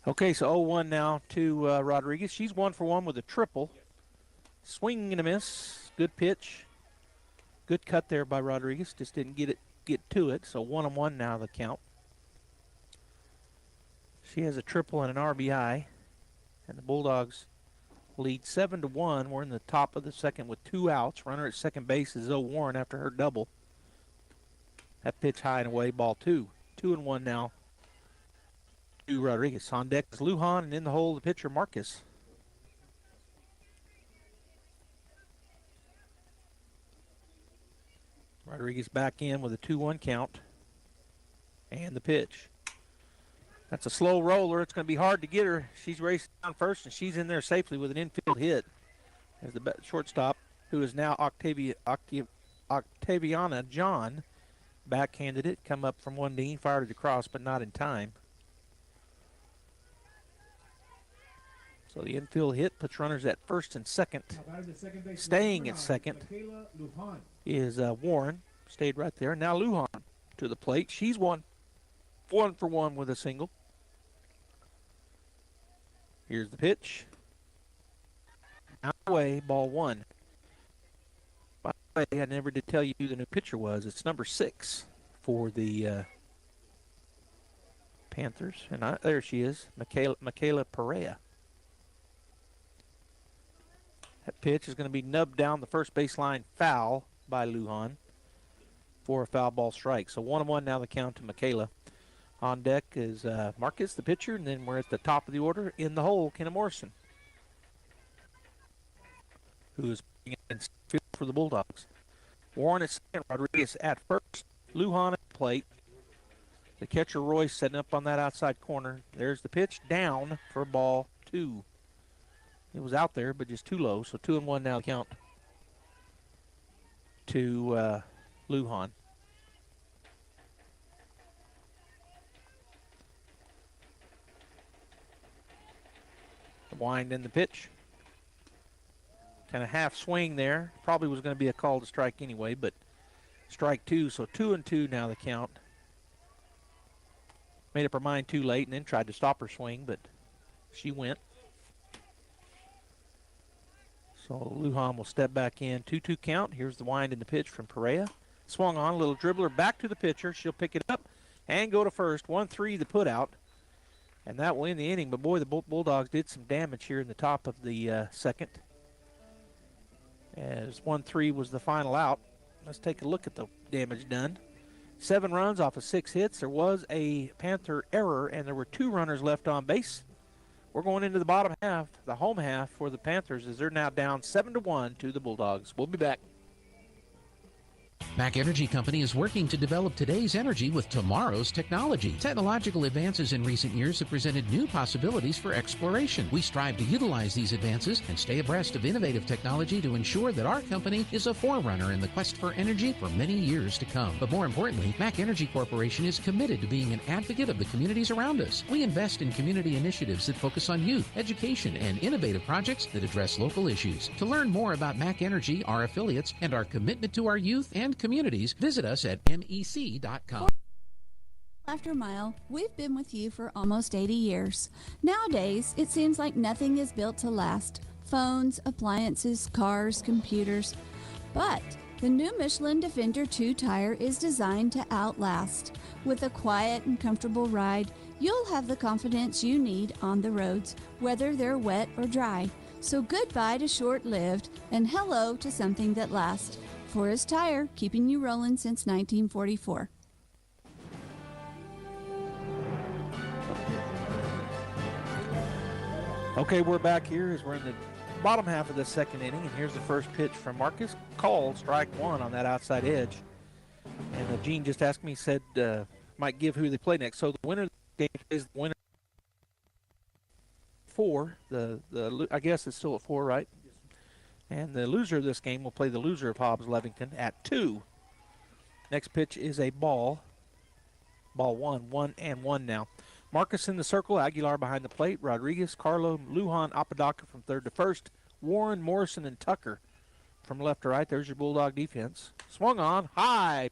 Okay, so 0-1 now to Rodriguez. She's 1 for 1 with a triple. Swing and a miss. Good pitch. Good cut there by Rodriguez. Just didn't get to it. So 1-1 now the count. She has a triple and an RBI. And the Bulldogs lead 7-1. We're in the top of the second with 2 outs. Runner at second base is Zoe Warren after her double. That pitch high and away, ball 2. 2-1 now to Rodriguez. On deck is Lujan, and in the hole, the pitcher, Marcus. Rodriguez back in with a 2-1 count. And the pitch. That's a slow roller. It's going to be hard to get her. She's racing down first, and she's in there safely with an infield hit. As the shortstop, who is now Octaviana John, backhanded it, come up from 1D, fired it across, but not in time. So the infield hit puts runners at first and second. Staying at second is Warren. Stayed right there. Now Lujan to the plate. She's 1 for 1 with a single. Here's the pitch. Out away, ball 1. By the way, I never did tell you who the new pitcher was. It's number 6 for the Panthers. And there she is, Michaela Perea. That pitch is going to be nubbed down the first baseline foul by Lujan for a foul ball strike. So 1-1 now the count to Michaela. On deck is Marcus, the pitcher, and then we're at the top of the order. In the hole, Kenna Morrison, who is in field for the Bulldogs. Warren at second, Rodriguez at first. Lujan at the plate. The catcher, Royce, setting up on that outside corner. There's the pitch down for ball 2. It was out there, but just too low. So 2-1 now the count to Lujan. The wind in the pitch. Kind of half swing there. Probably was going to be a call to strike anyway, but strike 2. So 2-2 now the count. Made up her mind too late and then tried to stop her swing, but she went. So Lujan will step back in. 2-2 count. Here's the wind in the pitch from Perea. Swung on, a little dribbler back to the pitcher. She'll pick it up and go to first. 1-3 the put out. And that will end the inning. But boy, the Bulldogs did some damage here in the top of the second. As 1-3 was the final out. Let's take a look at the damage done. 7 runs off of 6 hits. There was a Panther error, and there were 2 runners left on base. We're going into the bottom half, the home half for the Panthers, as they're now down 7-1 to the Bulldogs. We'll be back. Mac Energy Company is working to develop today's energy with tomorrow's technology. Technological advances in recent years have presented new possibilities for exploration. We strive to utilize these advances and stay abreast of innovative technology to ensure that our company is a forerunner in the quest for energy for many years to come. But more importantly, Mac Energy Corporation is committed to being an advocate of the communities around us. We invest in community initiatives that focus on youth, education, and innovative projects that address local issues. To learn more about Mac Energy, our affiliates, and our commitment to our youth and communities, visit us at mec.com. After Mile, we've been with you for almost 80 years. Nowadays, it seems like nothing is built to last. Phones, appliances, cars, computers. But the new Michelin Defender 2 tire is designed to outlast. With a quiet and comfortable ride, you'll have the confidence you need on the roads, whether they're wet or dry. So goodbye to short-lived and hello to something that lasts. Forest Tire, keeping you rolling since 1944. Okay, we're back here as we're in the bottom half of the second inning, and here's the first pitch from Marcus. Called strike one on that outside edge. And Gene just asked me, said, might give who they play next. So the winner of the game is the winner. 4. I guess it's still at 4, right? And the loser of this game will play the loser of Hobbs Levington at 2. Next pitch is a ball. Ball 1-1 now. Marcus in the circle, Aguilar behind the plate, Rodriguez, Carlo, Lujan, Apodaca from third to first, Warren, Morrison, and Tucker from left to right. There's your Bulldog defense. Swung on, high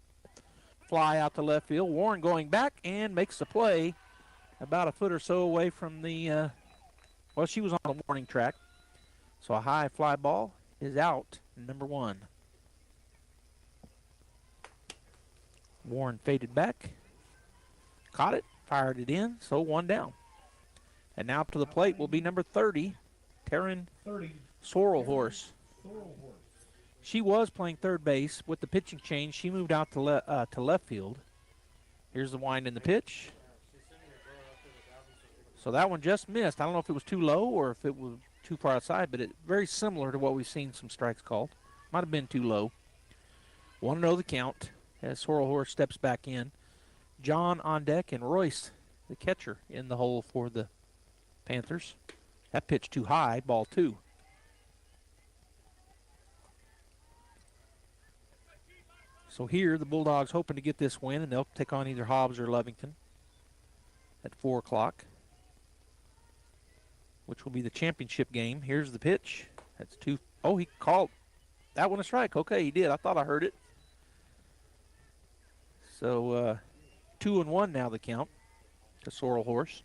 fly out to left field. Warren going back and makes the play about a foot or so away from the, well, she was on the warning track. So a high fly ball is out, number 1. Warren faded back, caught it, fired it in, so 1 down. And now up to the plate will be number 30, Taryn Sorrelhorse. She was playing third base. With the pitching change, she moved out to left field. Here's the wind in the pitch. So that one just missed. I don't know if it was too low or if it was too far outside, but it's very similar to what we've seen some strikes called. Might have been too low. 1-0 the count as Sorrelhorse steps back in. John on deck and Royce, the catcher, in the hole for the Panthers. That pitch too high, ball 2. So here the Bulldogs hoping to get this win, and they'll take on either Hobbs or Levington at 4 o'clock, which will be the championship game. Here's the pitch. That's 2. Oh, he called that one a strike. Okay, he did. I thought I heard it. So 2-1 now the count to Sorrelhorse.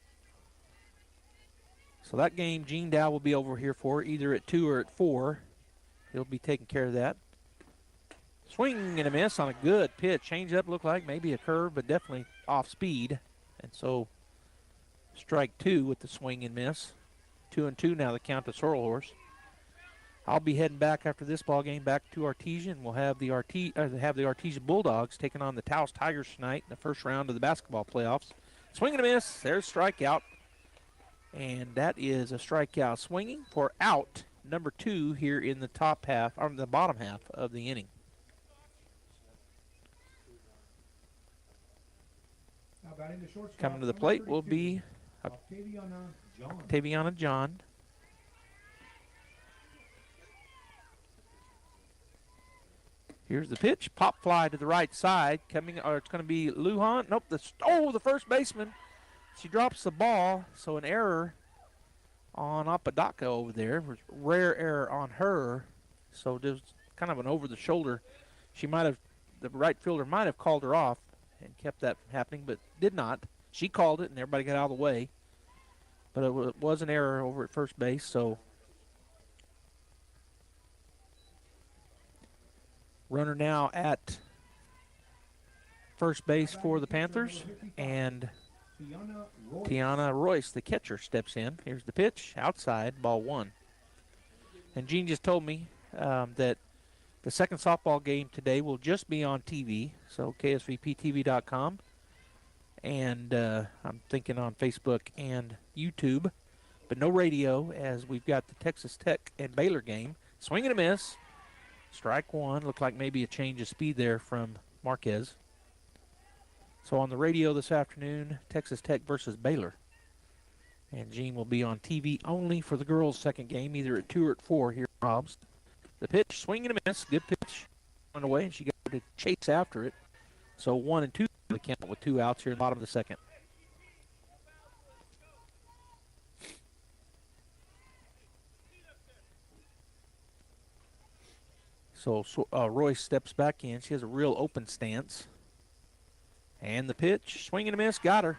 So that game Gene Dow will be over here for either at 2 or at 4. He'll be taking care of that. Swing and a miss on a good pitch. Change up looked like maybe a curve, but definitely off speed. And so strike 2 with the swing and miss. 2-2 now the count to Sorrelhorse. I'll be heading back after this ball game back to Artesia, and we'll have the Artesia Bulldogs taking on the Taos Tigers tonight in the first round of the basketball playoffs. Swing and a miss. There's strikeout. And that is a strikeout. Swinging for out number 2 here in the top half, or the bottom half of the inning. Coming to the plate will be Octaviana John. Here's the pitch. Pop fly to the right side. Coming, or it's going to be Lujan. Nope. The first baseman. She drops the ball. So an error on Apodaca over there. Rare error on her. So there's kind of an over the shoulder. The right fielder might have called her off and kept that from happening, but did not. She called it and everybody got out of the way. But it was an error over at first base. So runner now at first base for the Panthers, and Tiana Royce, the catcher, steps in. Here's the pitch, outside, ball 1. And Gene just told me that the second softball game today will just be on TV, so KSVPTV.com, and I'm thinking on Facebook and YouTube, but no radio as we've got the Texas Tech and Baylor game. Swing and a miss. Strike one. Looked like maybe a change of speed there from Marquez. So on the radio this afternoon, Texas Tech versus Baylor. And Jean will be on TV only for the girls' second game, either at 2 or at 4 here at Hobbs. The pitch, swing and a miss. Good pitch. On the way, and she got to chase after it. So 1 and 2 the count with 2 outs here in the bottom of the second. So Royce steps back in. She has a real open stance. And the pitch, swing and a miss, got her.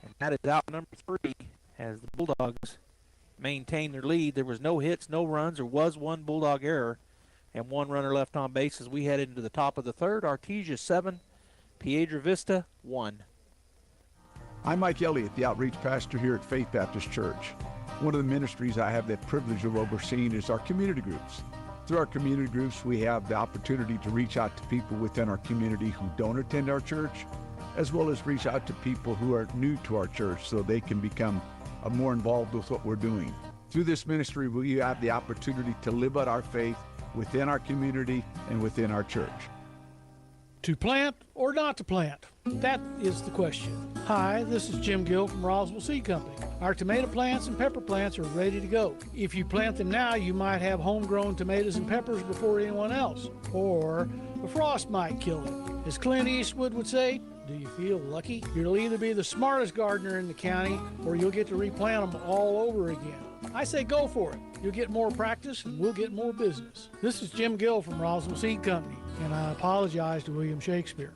And that is out number 3 as the Bulldogs maintain their lead. There was no hits, no runs. There was 1 Bulldog error and 1 runner left on base as we head into the top of the third. Artesia 7, Piedra Vista 1. I'm Mike Elliott, the outreach pastor here at Faith Baptist Church. One of the ministries I have the privilege of overseeing is our community groups. Through our community groups, we have the opportunity to reach out to people within our community who don't attend our church, as well as reach out to people who are new to our church so they can become more involved with what we're doing. Through this ministry, we have the opportunity to live out our faith within our community and within our church. To plant or not to plant? That is the question. Hi, this is Jim Gill from Roswell Seed Company. Our tomato plants and pepper plants are ready to go. If you plant them now, you might have homegrown tomatoes and peppers before anyone else, or a frost might kill them. As Clint Eastwood would say, do you feel lucky? You'll either be the smartest gardener in the county, or you'll get to replant them all over again. I say go for it. You'll get more practice and we'll get more business. This is Jim Gill from Roswell Seed Company, and I apologize to William Shakespeare.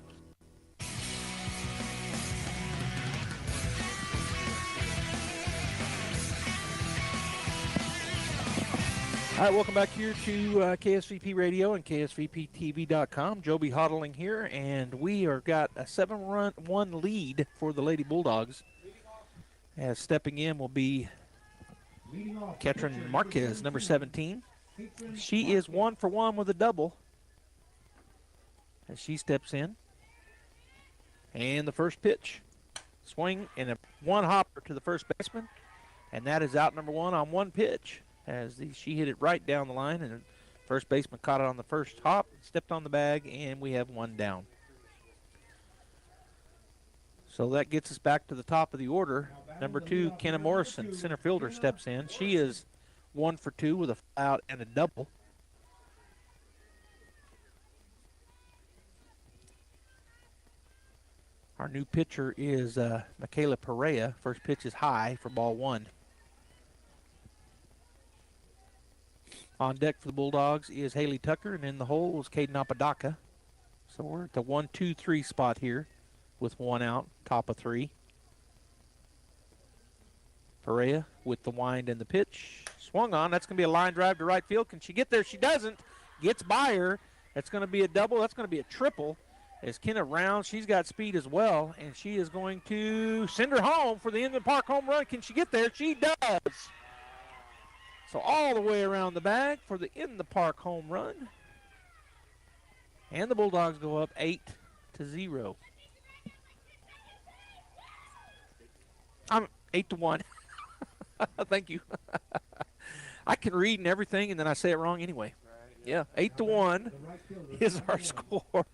All right, welcome back here to KSVP Radio and KSVPTV.com. Joby Hodling here, and we are got a 7-1 lead for the Lady Bulldogs. As stepping in will be Ketrin Marquez, number 17. She is 1 for 1 with a double as she steps in. And the first pitch, swing and a 1 hopper to the first baseman, and that is out number 1 on 1 pitch. As she hit it right down the line, and the first baseman caught it on the first hop, stepped on the bag, and we have 1 down. So that gets us back to the top of the order. Number 2, Kenna Morrison, center fielder, steps in. She is 1 for 2 with a fly out and a double. Our new pitcher is Michaela Perea. First pitch is high for ball 1. On deck for the Bulldogs is Haley Tucker, and in the hole is Caden Apodaca. So we're at the 1-2-3 spot here with 1 out, top of 3. Perea with the wind and the pitch. Swung on. That's going to be a line drive to right field. Can she get there? She doesn't. Gets by her. That's going to be a double. That's going to be a triple. As Kenna rounds, she's got speed as well, and she is going to send her home for the Inman Park home run. Can she get there? She does. So all the way around the bag for the in the park home run. And the Bulldogs go up 8-0. I'm 8-1. Thank you. I can read and everything, and then I say it wrong anyway. Yeah, 8-1 is our score.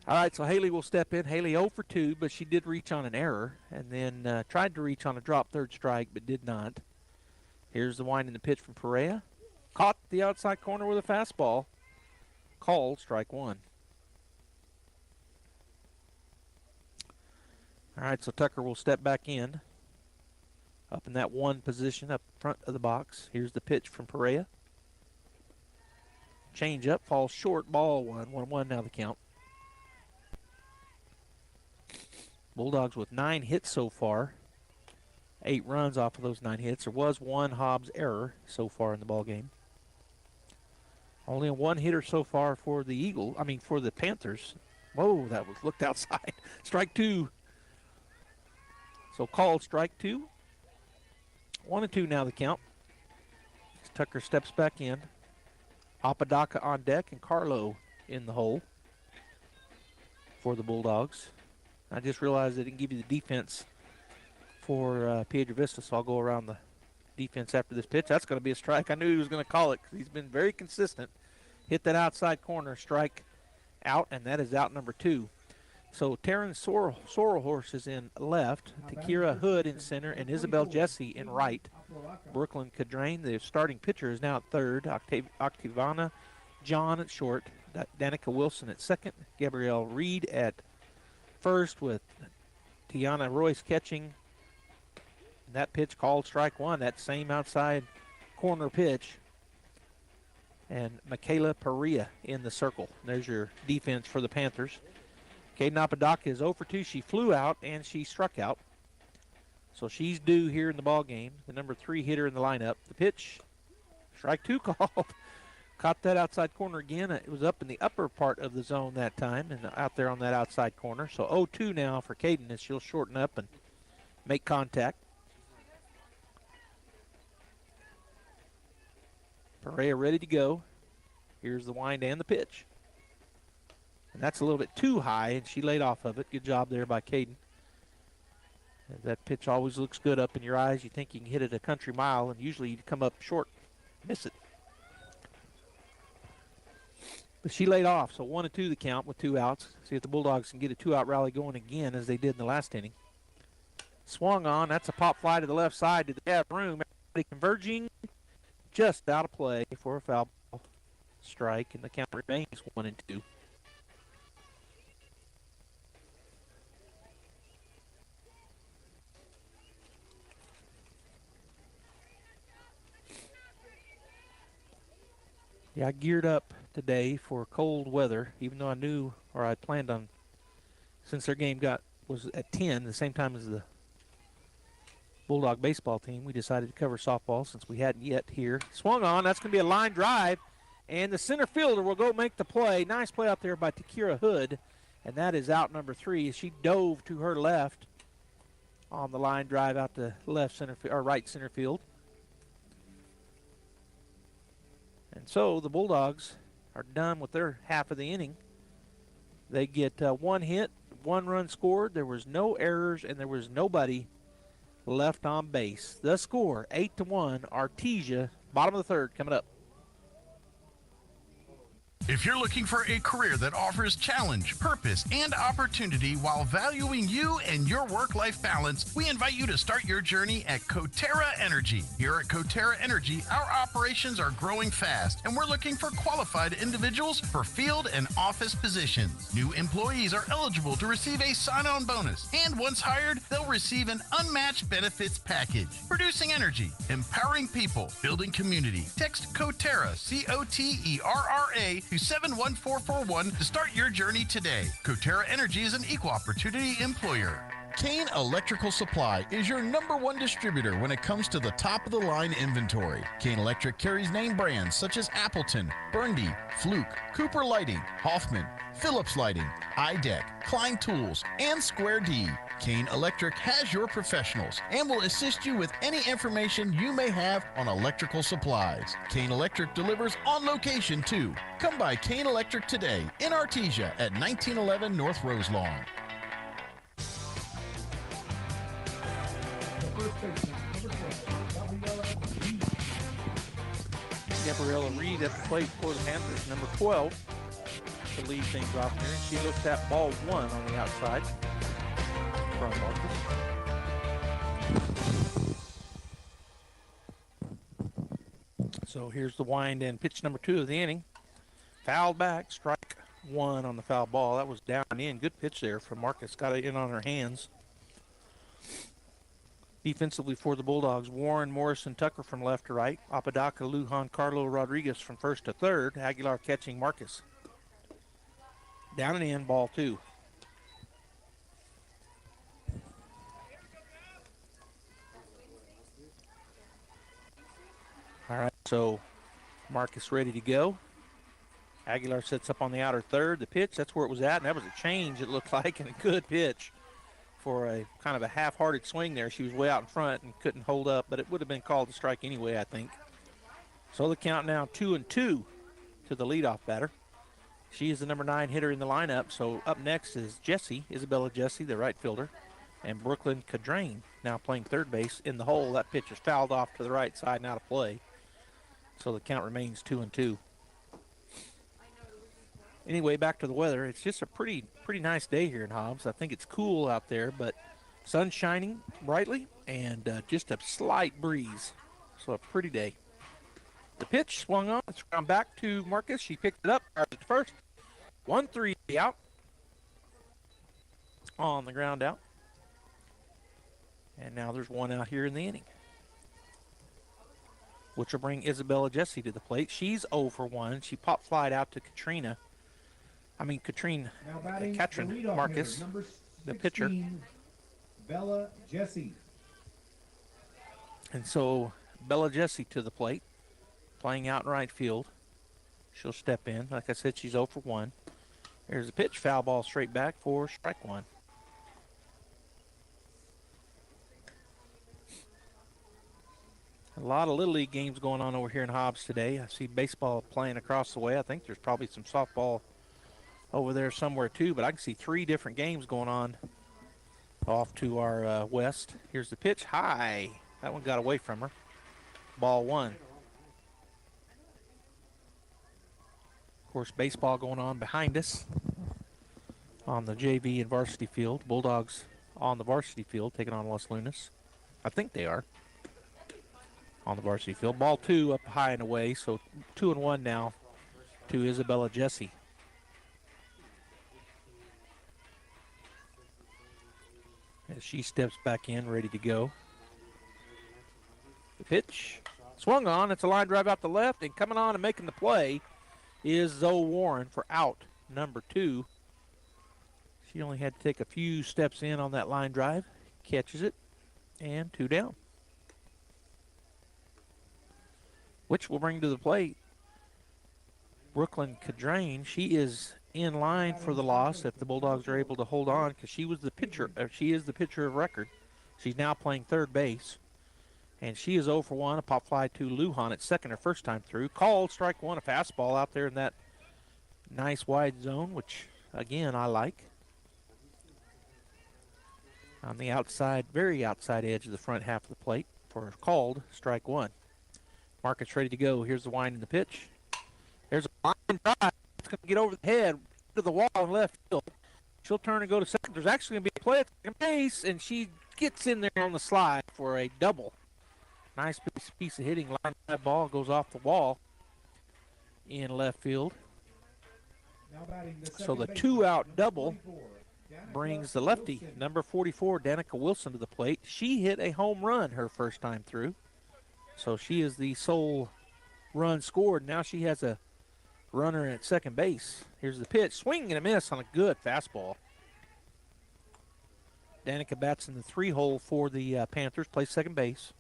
All right, so Haley will step in. Haley 0 for 2, but she did reach on an error, and then tried to reach on a drop third strike, but did not. Here's the wind and the pitch from Perea. Caught the outside corner with a fastball. Called strike 1. All right, so Tucker will step back in. Up in that 1 position up front of the box. Here's the pitch from Perea. Change up, falls short, ball 1. 1-1 now the count. Bulldogs with 9 hits so far. 8 runs off of those 9 hits. There was 1 Hobbs error so far in the ball game. Only a 1 hitter so far for the for the Panthers. Whoa, that was looked outside. Strike 2. So called strike 2. 1-2 now the count. As Tucker steps back in. Apodaca on deck and Carlo in the hole for the Bulldogs. I just realized they didn't give you the defense for Piedra Vista, so I'll go around the defense after this pitch. That's going to be a strike. I knew he was going to call it because he's been very consistent. Hit that outside corner, strike out, and that is out number 2. So Taryn Sorrelhorse is in left, Takira Hood in center, and Isabel Jesse in right. Brooklyn Cadrain, the starting pitcher, is now at third. Octavana John at short. Danica Wilson at second. Gabrielle Reed at first with Tiana Royce catching. That pitch called strike 1, that same outside corner pitch. And Michaela Perea in the circle. There's your defense for the Panthers. Caden Apodaca is 0 for 2. She flew out and she struck out. So she's due here in the ball game. The number 3 hitter in the lineup. The pitch, strike 2 called. Caught that outside corner again. It was up in the upper part of the zone that time and out there on that outside corner. So 0-2 now for Caden as she'll shorten up and make contact. Perea ready to go. Here's the wind and the pitch. And that's a little bit too high, and she laid off of it. Good job there by Caden. That pitch always looks good up in your eyes. You think you can hit it a country mile, and usually you come up short, miss it. But she laid off, so 1-2 the count with 2 outs. See if the Bulldogs can get a 2-out rally going again as they did in the last inning. Swung on. That's a pop fly to the left side. Did they have room? Everybody converging. Just out of play for a foul ball strike, and the count remains 1-2. Yeah, I geared up today for cold weather, even though I knew, or I planned on, since their game was at 10, the same time as the Bulldog baseball team, we decided to cover softball since we hadn't yet here. Swung on, that's going to be a line drive, and the center fielder will go make the play. Nice play out there by Takira Hood, and that is out number 3. She dove to her left on the line drive out to left center or right center field. And so the Bulldogs are done with their half of the inning. They get 1 hit, 1 run scored. There was no errors, and there was nobody left on base. The score, 8-1, Artesia, bottom of the 3rd, coming up. If you're looking for a career that offers challenge, purpose, and opportunity while valuing you and your work-life balance, we invite you to start your journey at Coterra Energy. Here at Coterra Energy, our operations are growing fast, and we're looking for qualified individuals for field and office positions. New employees are eligible to receive a sign-on bonus, and once hired, they'll receive an unmatched benefits package. Producing energy, empowering people, building community. Text Coterra, C-O-T-E-R-R-A, to 71441 to start your journey today. Coterra Energy is an equal opportunity employer. Kane Electrical Supply is your #1 distributor when it comes to the top-of-the-line inventory. Kane Electric carries name brands such as Appleton, Burndy, Fluke, Cooper Lighting, Hoffman, Phillips Lighting, iDeck, Klein Tools, and Square D. Kane Electric has your professionals and will assist you with any information you may have on electrical supplies. Kane Electric delivers on location too. Come by Kane Electric today in Artesia at 1911 North Roselawn. Gabriella Reed at the plate for the Panthers, number 12, to lead things off here. And she looks at ball 1 on the outside from Marcus. So here's the wind and pitch number 2 of the inning. Fouled back, strike 1 on the foul ball. That was down in. Good pitch there from Marcus. Got it in on her hands. Defensively for the Bulldogs, Warren, Morrison, Tucker from left to right. Apodaca, Lujan, Carlo Rodriguez from first to third. Aguilar catching Marcus. Down and in, ball 2. All right, so Marcus ready to go. Aguilar sets up on the outer third. The pitch, that's where it was at, and that was a change, it looked like, and a good pitch for a kind of a half-hearted swing there. She was way out in front and couldn't hold up, but it would have been called a strike anyway, I think. So the count now 2-2 to the leadoff batter. She is the number 9 hitter in the lineup, so up next is Isabella Jesse, the right fielder. And Brooklyn Cadrain now playing third base in the hole. That pitch is fouled off to the right side and out of play. So the count remains 2-2. Anyway, back to the weather. It's just a pretty nice day here in Hobbs. I think it's cool out there, but sun shining brightly and just a slight breeze. So a pretty day. The pitch swung on. It's gone back to Marcus. She picked it up. At first. 1-3 out. On the ground out. And now there's one out here in the inning, which will bring Isabella Jesse to the plate. She's 0 for 1. She pop flied out to Katrin Marcus, the pitcher. Bella Jesse. And so Bella Jesse to the plate, playing out in right field. She'll step in. Like I said, she's 0 for 1. There's a pitch, foul ball straight back for strike one. A lot of Little League games going on over here in Hobbs today. I see baseball playing across the way. I think there's probably some softball over there somewhere too, but I can see 3 different games going on off to our west. Here's the pitch, high. That one got away from her. Ball 1. Of course, baseball going on behind us on the JV and varsity field. Bulldogs on the varsity field taking on Los Lunas. I think they are. On the varsity field. Ball 2 up high and away, so 2-1 now to Isabella Jesse. As she steps back in, ready to go. The pitch swung on. It's a line drive out the left, and coming on and making the play is Zoe Warren for out number 2. She only had to take a few steps in on that line drive. Catches it, and 2 down. Which will bring to the plate Brooklyn Cadrain. She is in line for the loss if the Bulldogs are able to hold on, because she was the pitcher. She is the pitcher of record. She's now playing third base, and she is 0 for 1. A pop fly to Lujan at second, her first time through. Called strike one, a fastball out there in that nice wide zone, which again I like. On the outside, very outside edge of the front half of the plate for called strike one. Marcus ready to go. Here's the wind and the pitch. There's a line drive. It's going to get over the head to the wall in left field. She'll turn and go to second. There's actually going to be a play at second base, and she gets in there on the slide for a double. Nice piece of hitting. Line drive ball goes off the wall in left field. So the 2-out double brings the lefty, number 44, Danica Wilson, to the plate. She hit a home run her first time through. So she is the sole run scored. Now she has a runner at second base. Here's the pitch. Swing and a miss on a good fastball. Danica bats in the 3-hole for the Panthers, plays second base.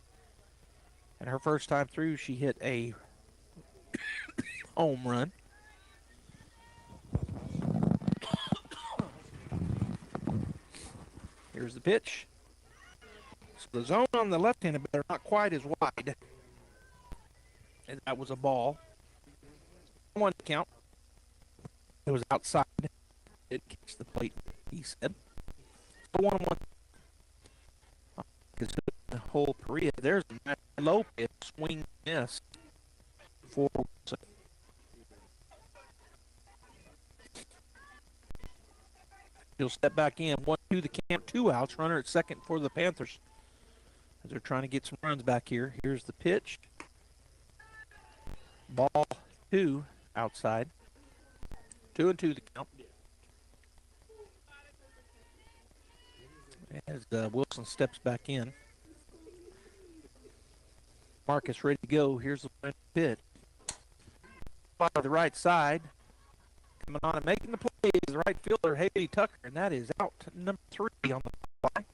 And her first time through, she hit a home run. Here's the pitch. So the zone on the left-handed batter not quite as wide. And that was a ball. 1 count. It was outside. Did catch the plate, he said. So 1-1. The whole Perea. There's a low pitch, swing miss for Wilson. He'll step back in. 1-2 the count, 2 outs. Runner at second for the Panthers, as they're trying to get some runs back here. Here's the pitch. Ball 2 outside. 2-2 the count. As Wilson steps back in. Marcus ready to go. Here's the pitch. By the right side. Coming on and making the play is the right fielder, Haley Tucker, and that is out number 3 on the fly.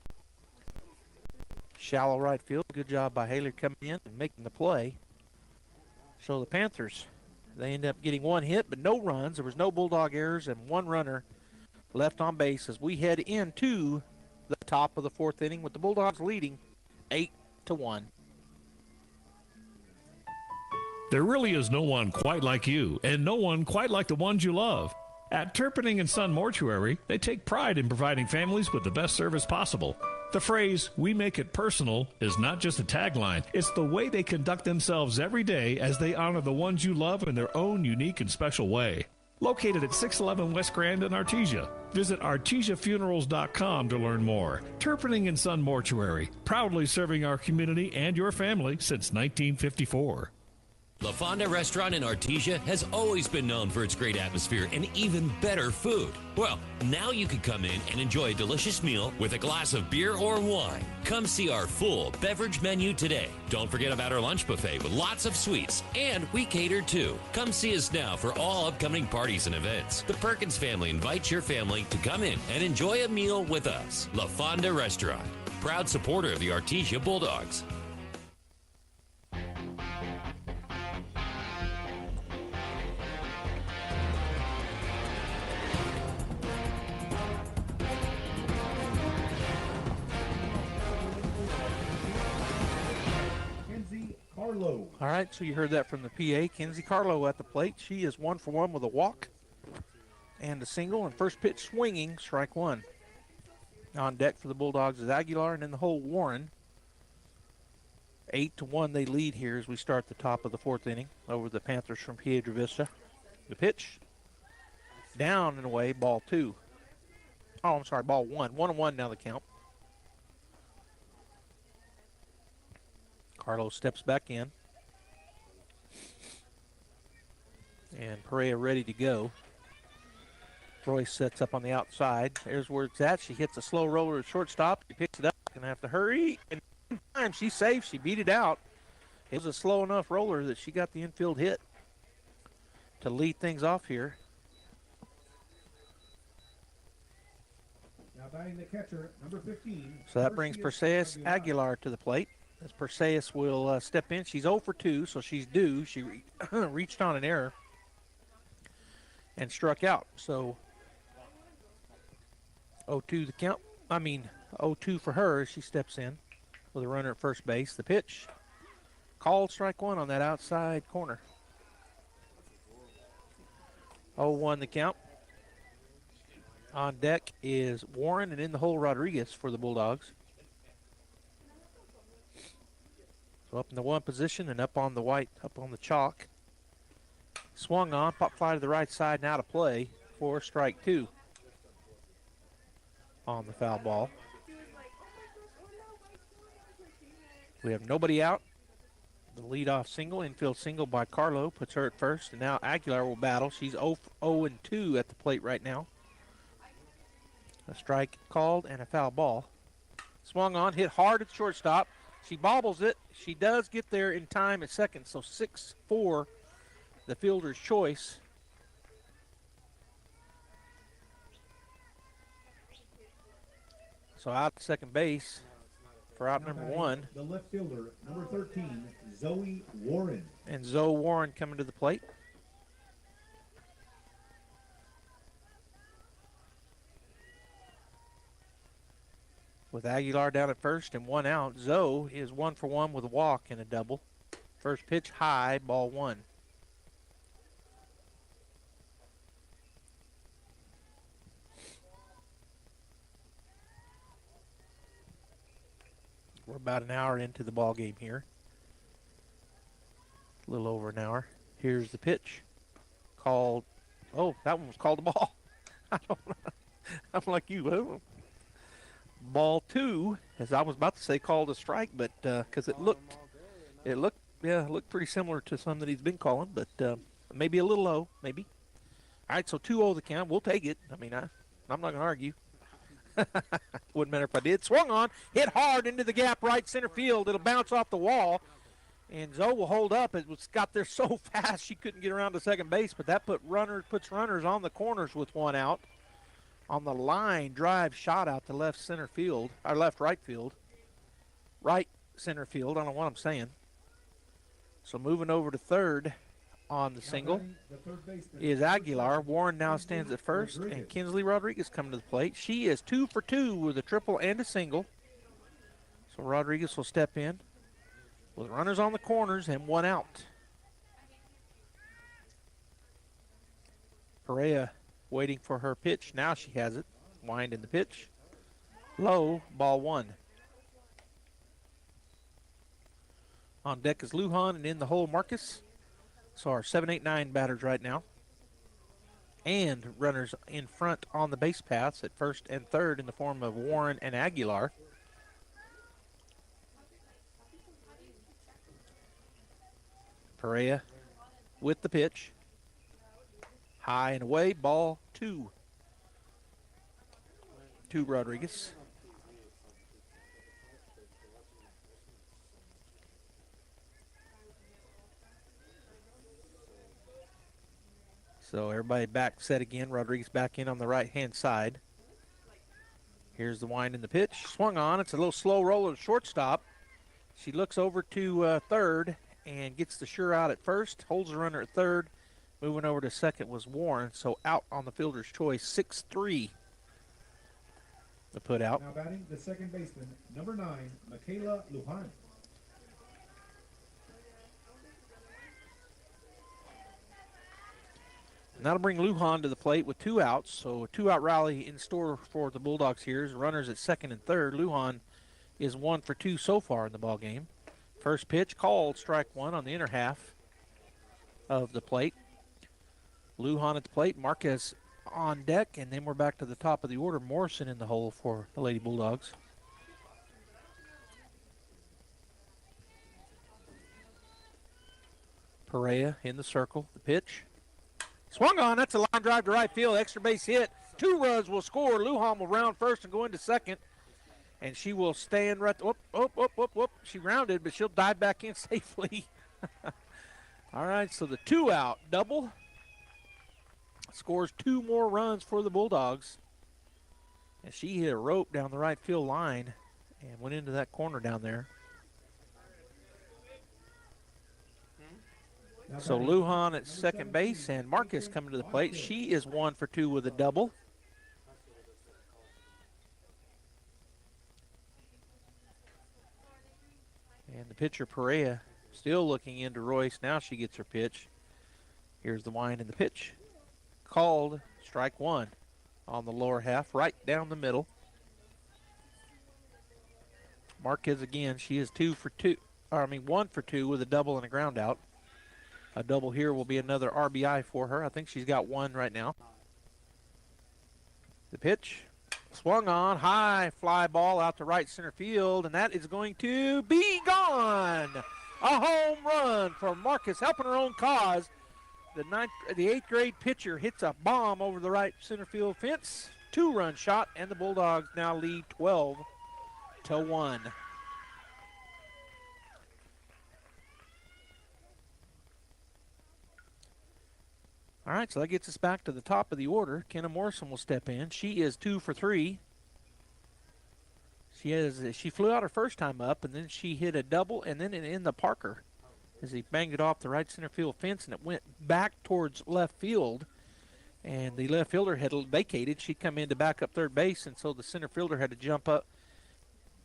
Shallow right field. Good job by Haley coming in and making the play. So the Panthers, they end up getting 1 hit, but no runs. There was no Bulldog errors and 1 runner left on base as we head into the top of the 4th inning with the Bulldogs leading 8-1. There really is no one quite like you, and no one quite like the ones you love. At Turpinning & Son Mortuary, they take pride in providing families with the best service possible. The phrase, "we make it personal," is not just a tagline. It's the way they conduct themselves every day as they honor the ones you love in their own unique and special way. Located at 611 West Grand in Artesia. Visit artesiafunerals.com to learn more. Turpinning & Son Mortuary, proudly serving our community and your family since 1954. La Fonda Restaurant in Artesia has always been known for its great atmosphere and even better food. Well, now you can come in and enjoy a delicious meal with a glass of beer or wine. Come see our full beverage menu today. Don't forget about our lunch buffet with lots of sweets, and we cater too. Come see us now for all upcoming parties and events. The Perkins family invites your family to come in and enjoy a meal with us. La Fonda Restaurant, proud supporter of the Artesia Bulldogs. Carlo. All right, so you heard that from the PA. Kenzie Carlo at the plate. She is 1 for 1 with a walk and a single, and first pitch swinging, strike one. On deck for the Bulldogs is Aguilar, and in the hole, Warren. 8-1 they lead here as we start the top of the fourth inning over the Panthers from Piedra Vista. The pitch, down and away, ball two. Oh, I'm sorry, ball one. 1-1 now the count. Carlos steps back in. And Perea ready to go. Royce sets up on the outside. There's where it's at. She hits a slow roller at shortstop. She picks it up. Gonna have to hurry. And time she's safe. She beat it out. It was a slow enough roller that she got the infield hit to lead things off here. Now batting the catcher, number 15. So that brings Perseus Aguilar to the plate. As Perseus will step in. She's 0 for 2, so she's due. She reached on an error and struck out. So 0-2 the count. 0-2 for her as she steps in with a runner at first base. The pitch, called strike one on that outside corner. 0-1 the count. On deck is Warren, and in the hole Rodriguez for the Bulldogs. So up in the one position and up on the white, up on the chalk. Swung on, pop fly to the right side, now to play for strike two on the foul ball. We have nobody out. The leadoff single, infield single by Carlo, puts her at first, and now Aguilar will battle. She's 0-2 at the plate right now. A strike called and a foul ball. Swung on, hit hard at shortstop. She bobbles it. She does get there in time at second, so 6-4, the fielder's choice. So out to second base for out number one. The left fielder, number 13, Zoe Warren. And Zoe Warren coming to the plate. With Aguilar down at first and one out, Zoe is 1 for 1 with a walk and a double. First pitch high, ball one. We're about an hour into the ball game here. A little over an hour. Here's the pitch. Called. Oh, that one was called a ball. I don't know. I'm like you. Ball two, as I was about to say, called a strike, but because it looked pretty similar to some that he's been calling, but maybe a little low, maybe. All right, so 2-0 the count. We'll take it. I mean, I'm not going to argue. Wouldn't matter if I did. Swung on, hit hard into the gap, right center field. It'll bounce off the wall, and Zoe will hold up. It got there so fast she couldn't get around to second base, but that puts runners on the corners with one out. On the line, drive shot out to left center field, or right field. Right center field, I don't know what I'm saying. So moving over to third on the single is Aguilar. Warren now stands at first, and Kinsley Rodriguez coming to the plate. She is 2 for 2 with a triple and a single. So Rodriguez will step in with runners on the corners and one out. Perea waiting for her pitch. Now she has it. Wind in the pitch. Low, ball one. On deck is Lujan, and in the hole, Marcus. So our 7, 8, 9 batters right now. And runners in front on the base paths at first and third in the form of Warren and Aguilar. Perea with the pitch. High and away, ball 2. To Rodriguez. So everybody back set again. Rodriguez back in on the right-hand side. Here's the wind in the pitch. Swung on. It's a little slow roller to shortstop. She looks over to third and gets the sure out at first. Holds the runner at third. Moving over to second was Warren. So out on the fielder's choice. 6-3 to put out. Now batting the second baseman, number 9, Michaela Lujan. And that'll bring Lujan to the plate with 2 outs. So a 2-out rally in store for the Bulldogs here. Runners at second and third. Lujan is 1 for 2 so far in the ball game. First pitch called, strike 1 on the inner half of the plate. Lujan at the plate, Marquez on deck, and then we're back to the top of the order. Morrison in the hole for the Lady Bulldogs. Perea in the circle, the pitch. Swung on, that's a line drive to right field, extra base hit. 2 runs will score. Lujan will round first and go into second. And she will stand right, whoop. She rounded, but she'll dive back in safely. All right, so the 2-out double scores 2 more runs for the Bulldogs. And she hit a rope down the right field line and went into that corner down there. So Lujan at second base and Marcus coming to the plate. She is 1 for 2 with a double. And the pitcher Perea still looking into Royce. Now she gets her pitch. Here's the wind and the pitch. Called, strike 1 on the lower half, right down the middle. Marquez again, she is 1 for 2 with a double and a ground out. A double here will be another RBI for her. I think she's got 1 right now. The pitch swung on, high fly ball out to right center field, and that is going to be gone. A home run for Marcus, helping her own cause. The 8th grade pitcher hits a bomb over the right center field fence. 2-run shot, and the Bulldogs now lead 12-1. All right, so that gets us back to the top of the order. Kenna Morrison will step in. She is 2 for 3. She flew out her first time up, and then she hit a double, and then in the Parker as he banged it off the right center field fence, and it went back towards left field, and the left fielder had vacated. She'd come in to back up third base, and so the center fielder had to jump up,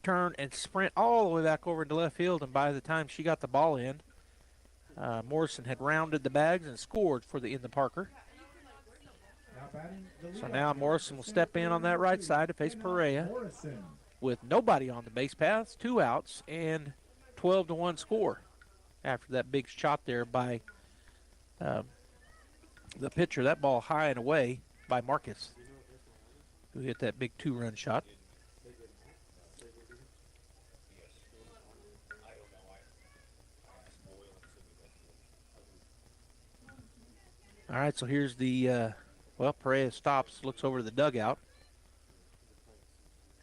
turn, and sprint all the way back over into left field, and by the time she got the ball in, Morrison had rounded the bags and scored for in the Parker. So now Morrison will step in on that right side to face Perea with nobody on the base paths, 2 outs, and 12-1 score after that big shot there by the pitcher. That ball high and away by Marcus, who hit that big 2-run shot. All right, so here's the, Perea stops, looks over to the dugout.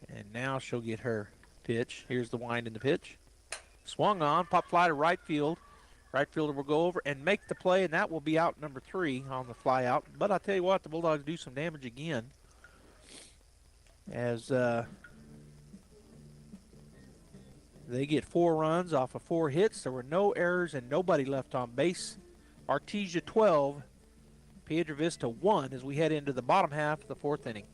And now she'll get her pitch. Here's the wind in the pitch. Swung on, pop fly to right field. Right fielder will go over and make the play, and that will be out number 3 on the fly out. But I'll tell you what, the Bulldogs do some damage again. As they get 4 runs off of 4 hits. There were no errors and nobody left on base. Artesia 12. Piedra Vista 1 as we head into the bottom half of the 4th inning.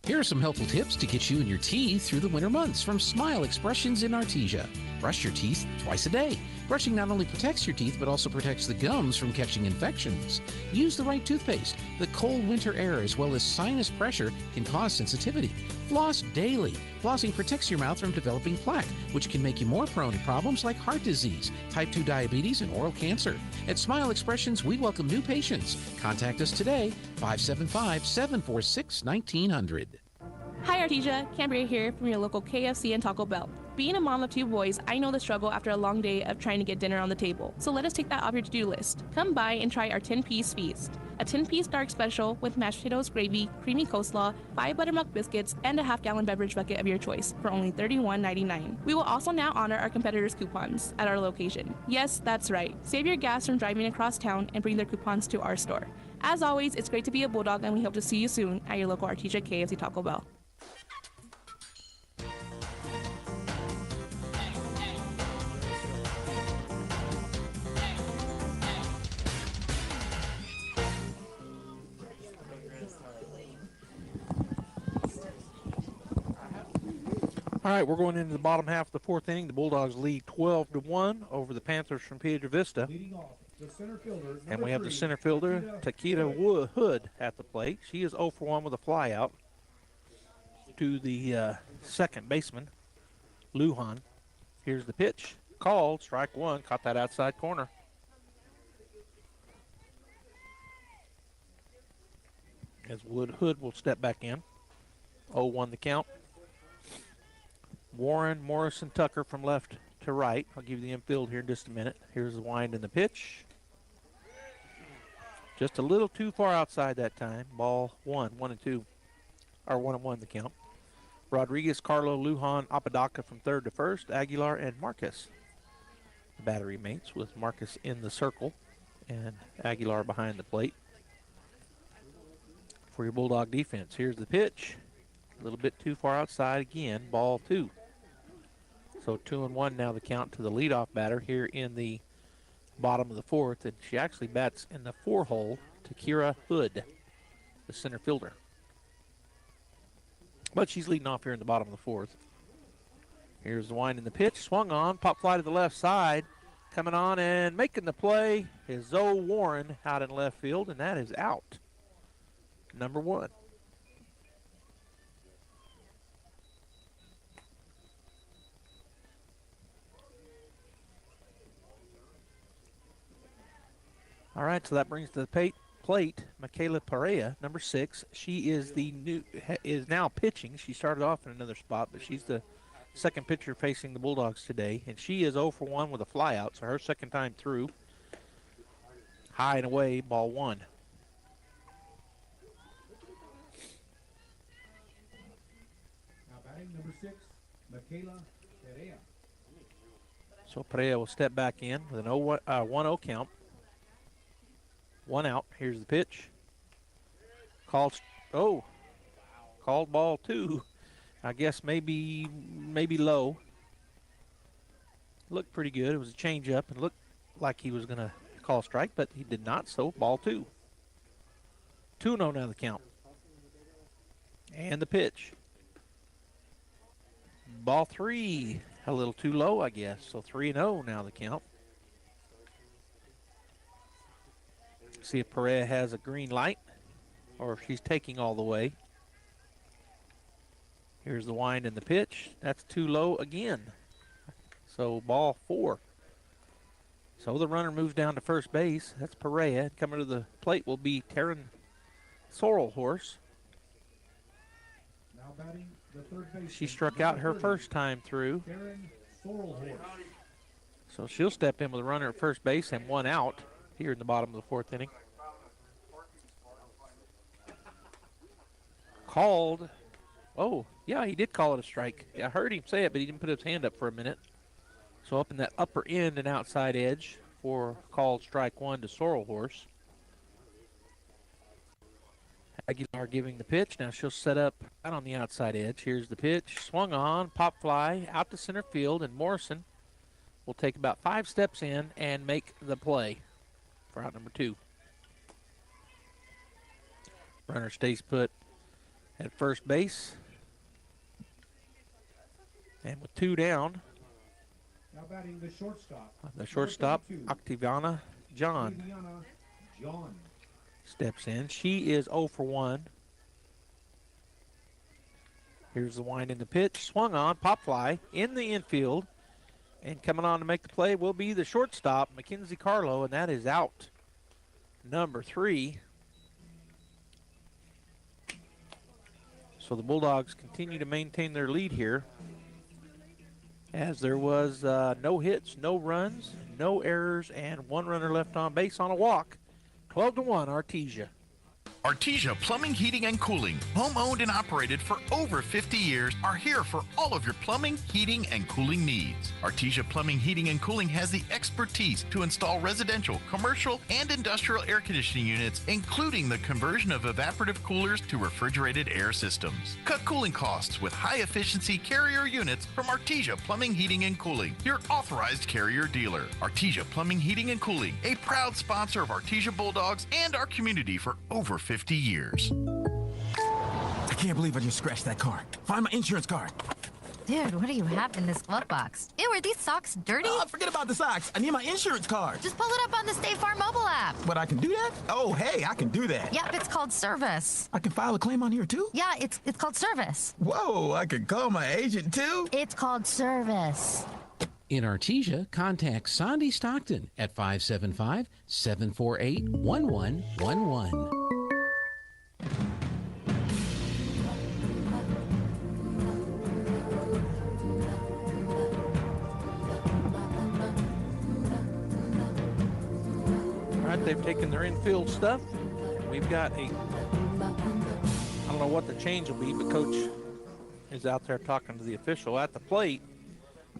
Here are some helpful tips to get you and your tea through the winter months from Smile Expressions in Artesia. Brush your teeth twice a day. Brushing not only protects your teeth, but also protects the gums from catching infections. Use the right toothpaste. The cold winter air as well as sinus pressure can cause sensitivity. Floss daily. Flossing protects your mouth from developing plaque, which can make you more prone to problems like heart disease, type 2 diabetes, and oral cancer. At Smile Expressions, we welcome new patients. Contact us today, 575-746-1900. Hi Artesia, Cambria here from your local KFC and Taco Bell. Being a mom of 2 boys, I know the struggle after a long day of trying to get dinner on the table. So let us take that off your to-do list. Come by and try our 10-piece feast. A 10-piece dark special with mashed potatoes, gravy, creamy coleslaw, 5 buttermilk biscuits, and a half-gallon beverage bucket of your choice for only $31.99. We will also now honor our competitors' coupons at our location. Yes, that's right. Save your gas from driving across town and bring their coupons to our store. As always, it's great to be a Bulldog, and we hope to see you soon at your local Artesia KFC Taco Bell. All right, we're going into the bottom half of the 4th inning. The Bulldogs lead 12-1 over the Panthers from Piedra Vista. And we have the center fielder, Takeda Hood, at the plate. She is 0 for 1 with a fly out to the second baseman, Lujan. Here's the pitch. Called, strike 1, caught that outside corner. As Hood will step back in. 0-1 the count. Warren, Morrison, Tucker from left to right. I'll give you the infield here in just a minute. Here's the wind and the pitch. Just a little too far outside that time. Ball 1, 1-2, or 1-1 the count. Rodriguez, Carlo, Lujan, Apodaca from third to first. Aguilar and Marcus. The battery mates with Marcus in the circle and Aguilar behind the plate. For your Bulldog defense, here's the pitch. A little bit too far outside again. Ball 2. So 2-1 now the count to the leadoff batter here in the bottom of the 4th. And she actually bats in the 4-hole to Kira Hood, the center fielder. But she's leading off here in the bottom of the 4th. Here's the wind in the pitch. Swung on. Pop fly to the left side. Coming on and making the play is Zoe Warren out in left field. And that is out. Number 1. All right, so that brings to the plate Michaela Perea, number 6. She is now pitching. She started off in another spot, but she's the second pitcher facing the Bulldogs today, and she is 0 for 1 with a flyout, so her second time through. High and away, ball 1. Now batting number 6, Michaela Perea. So Perea will step back in with an 1-0 count. 1 out. Here's the pitch. Called ball 2. I guess maybe low. Looked pretty good. It was a changeup and looked like he was going to call strike, but he did not, so ball 2. 2-0 now the count. And the pitch. Ball 3. A little too low, I guess. So 3-0 now the count. See if Perea has a green light or if she's taking all the way. Here's the wind and the pitch. That's too low again. So ball 4. So the runner moves down to first base. That's Perea. Coming to the plate will be Taryn Sorrelhorse. Now batting the third base. She struck out her first time through. Taryn Sorrelhorse. So she'll step in with a runner at first base and 1 out here in the bottom of the 4th inning. Called. Oh, yeah, he did call it a strike. I heard him say it, but he didn't put his hand up for a minute. So up in that upper end and outside edge for called strike 1 to Sorrelhorse. Aguilar giving the pitch. Now she'll set up out on the outside edge. Here's the pitch. Swung on, pop fly out to center field, and Morrison will take about 5 steps in and make the play for out number 2. Runner stays put at first base. And with 2 down, Now batting the shortstop. The shortstop, Octaviana John, Octaviana John. steps in. She is 0 for 1. Here's the wind in the pitch. Swung on, pop fly in the infield. And coming on to make the play will be the shortstop, Mackenzie Carlo, and that is out. Number 3. So the Bulldogs continue to maintain their lead here, as there was no hits, no runs, no errors, and 1 runner left on base on a walk. 12-1, Artesia. Artesia Plumbing, Heating, and Cooling, home-owned and operated for over 50 years, are here for all of your plumbing, heating, and cooling needs. Artesia Plumbing, Heating, and Cooling has the expertise to install residential, commercial, and industrial air conditioning units, including the conversion of evaporative coolers to refrigerated air systems. Cut cooling costs with high-efficiency Carrier units from Artesia Plumbing, Heating, and Cooling, your authorized Carrier dealer. Artesia Plumbing, Heating, and Cooling, a proud sponsor of Artesia Bulldogs and our community for over 50 years. I can't believe I just scratched that car. Find my insurance card. Dude, what do you have in this glove box? Ew, are these socks dirty? Oh, forget about the socks. I need my insurance card. Just pull it up on the State Farm mobile app. But I can do that? Oh, hey, I can do that. Yep, it's called service. I can file a claim on here, too? Yeah, it's called service. Whoa, I can call my agent, too? It's called service. In Artesia, contact Sandy Stockton at 575-748-1111. They've taken their infield stuff. We've got I don't know what the change will be, but Coach is out there talking to the official. At the plate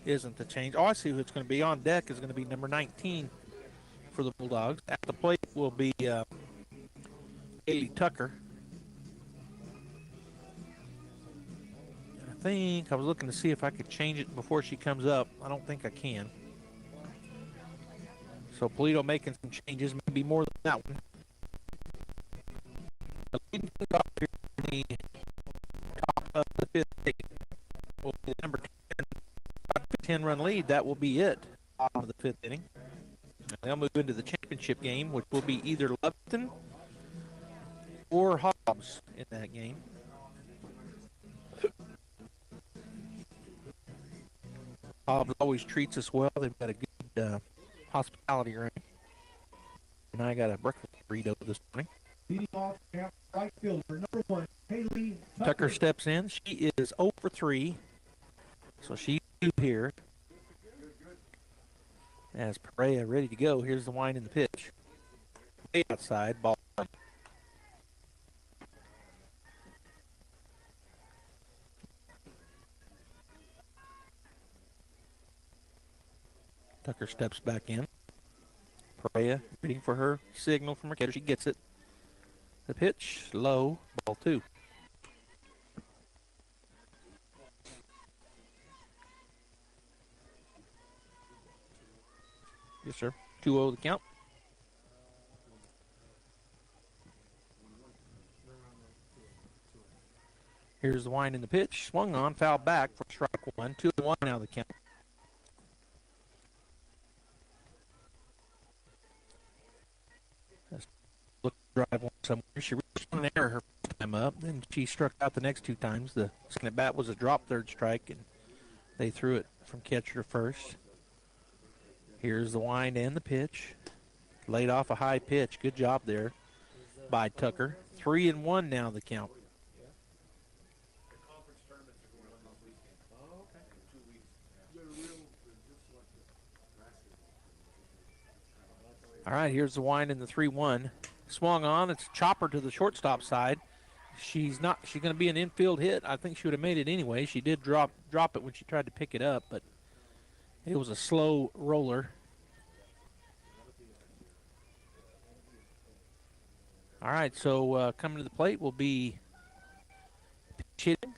isn't the change. Oh, I see who it's going to be. On deck is going to be number 19 for the Bulldogs. At the plate will be Haley Tucker. I think I was looking to see if I could change it before she comes up. I don't think I can. So Polito making some changes, maybe more than that one. The leading off here in the top of the 5th inning will be number 10 run lead. That will be it bottom of the 5th inning. And they'll move into the championship game, which will be either Lupton or Hobbs in that game. Hobbs always treats us well. They've got a good hospitality room. And I got a breakfast burrito this morning. Leading off, right fielder, number 1, Haley Tucker steps in. She is 0 for 3. So she's here. As Perea ready to go. Here's the wind in the pitch. Way outside, ball. Tucker steps back in. Perea waiting for her signal from her catcher. She gets it. The pitch, low, ball 2. Yes, sir. 2-0 the count. Here's the wind in the pitch. Swung on, foul back for strike 1. 2-1 now the count. Look, drive one somewhere. She reached an error her first time up, then she struck out the next 2 times. The second at bat was a drop third strike, and they threw it from catcher to first. Here's the wind and the pitch. Laid off a high pitch. Good job there by Tucker. 3-1 now the count. All right, here's the wind in the 3-1. Swung on. It's a chopper to the shortstop side. She's going to be an infield hit. I think she would have made it anyway. She did drop it when she tried to pick it up, but it was a slow roller. All right, so coming to the plate will be pitch hitting.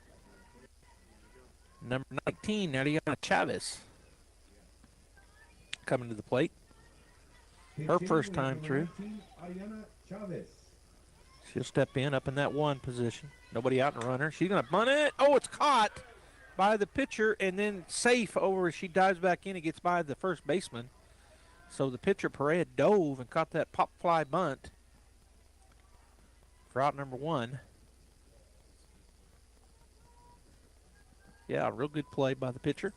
Number 19, Ariana Chavez. Coming to the plate. Her first time through. She'll step in up in that 1 position. Nobody out in a runner. She's going to bunt it. Oh, it's caught. by the pitcher and then safe over as she dives back in and gets by the first baseman. So the pitcher, Perea, dove and caught that pop fly bunt for out number 1. Yeah, real good play by the pitcher.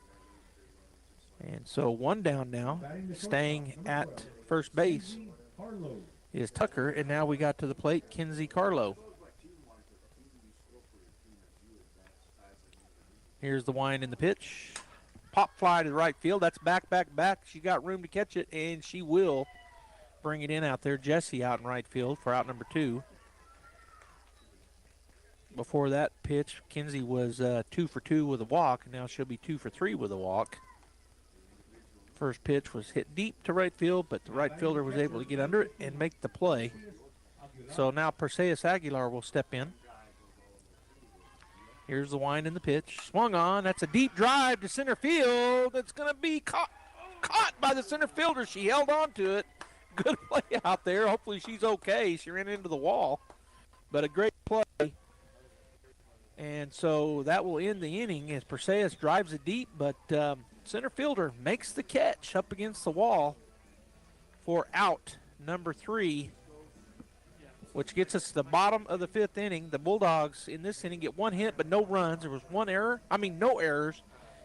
And so 1 down now, staying at first base is Tucker, and now we got to the plate, Kinsey Carlo. Here's the wind in the pitch. Pop fly to the right field. That's back, back, back. She got room to catch it, and she will bring it in out there. Jesse out in right field for out number 2. Before that pitch, Kinsey was 2 for 2 with a walk, and now she'll be 2 for 3 with a walk. First pitch was hit deep to right field, but the right fielder was able to get under it and make the play. So now Perseus Aguilar will step in. Here's the wind in the pitch. Swung on. That's a deep drive to center field. It's going to be caught by the center fielder. She held on to it. Good play out there. Hopefully she's okay. She ran into the wall. But a great play. And so that will end the inning as Perseus drives it deep, but center fielder makes the catch up against the wall for out number 3, which gets us to the bottom of the 5th inning. The Bulldogs in this inning get 1 hit but no runs. There was no errors,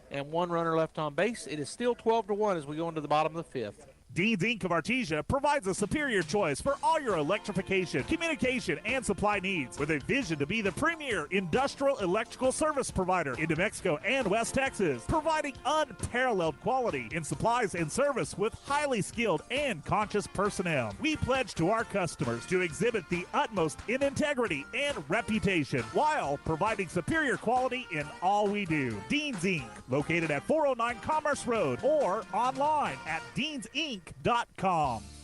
and 1 runner left on base. It is still 12-1 as we go into the bottom of the 5th. Dean's Inc. of Artesia provides a superior choice for all your electrification, communication, and supply needs with a vision to be the premier industrial electrical service provider in New Mexico and West Texas, providing unparalleled quality in supplies and service with highly skilled and conscious personnel. We pledge to our customers to exhibit the utmost in integrity and reputation while providing superior quality in all we do. Dean's Inc., located at 409 Commerce Road or online at deansinc.com.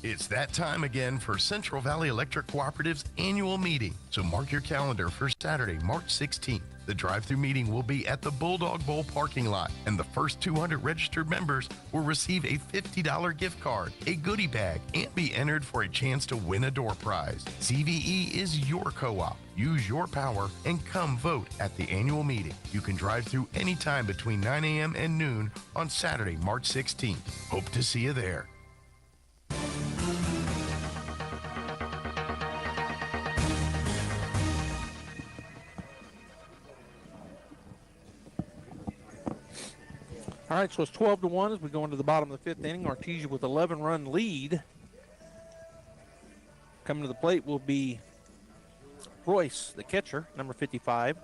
It's that time again for Central Valley Electric Cooperative's annual meeting. So mark your calendar for Saturday, March 16th. The drive-through meeting will be at the Bulldog Bowl parking lot, and the first 200 registered members will receive a $50 gift card, a goodie bag, and be entered for a chance to win a door prize. CVE is your co-op. Use your power and come vote at the annual meeting. You can drive through anytime between 9 a.m. and noon on Saturday, March 16th. Hope to see you there. All right, so it's 12-1 as we go into the bottom of the 5th inning. Artesia with 11-run lead. Coming to the plate will be Royce, the catcher, number 55.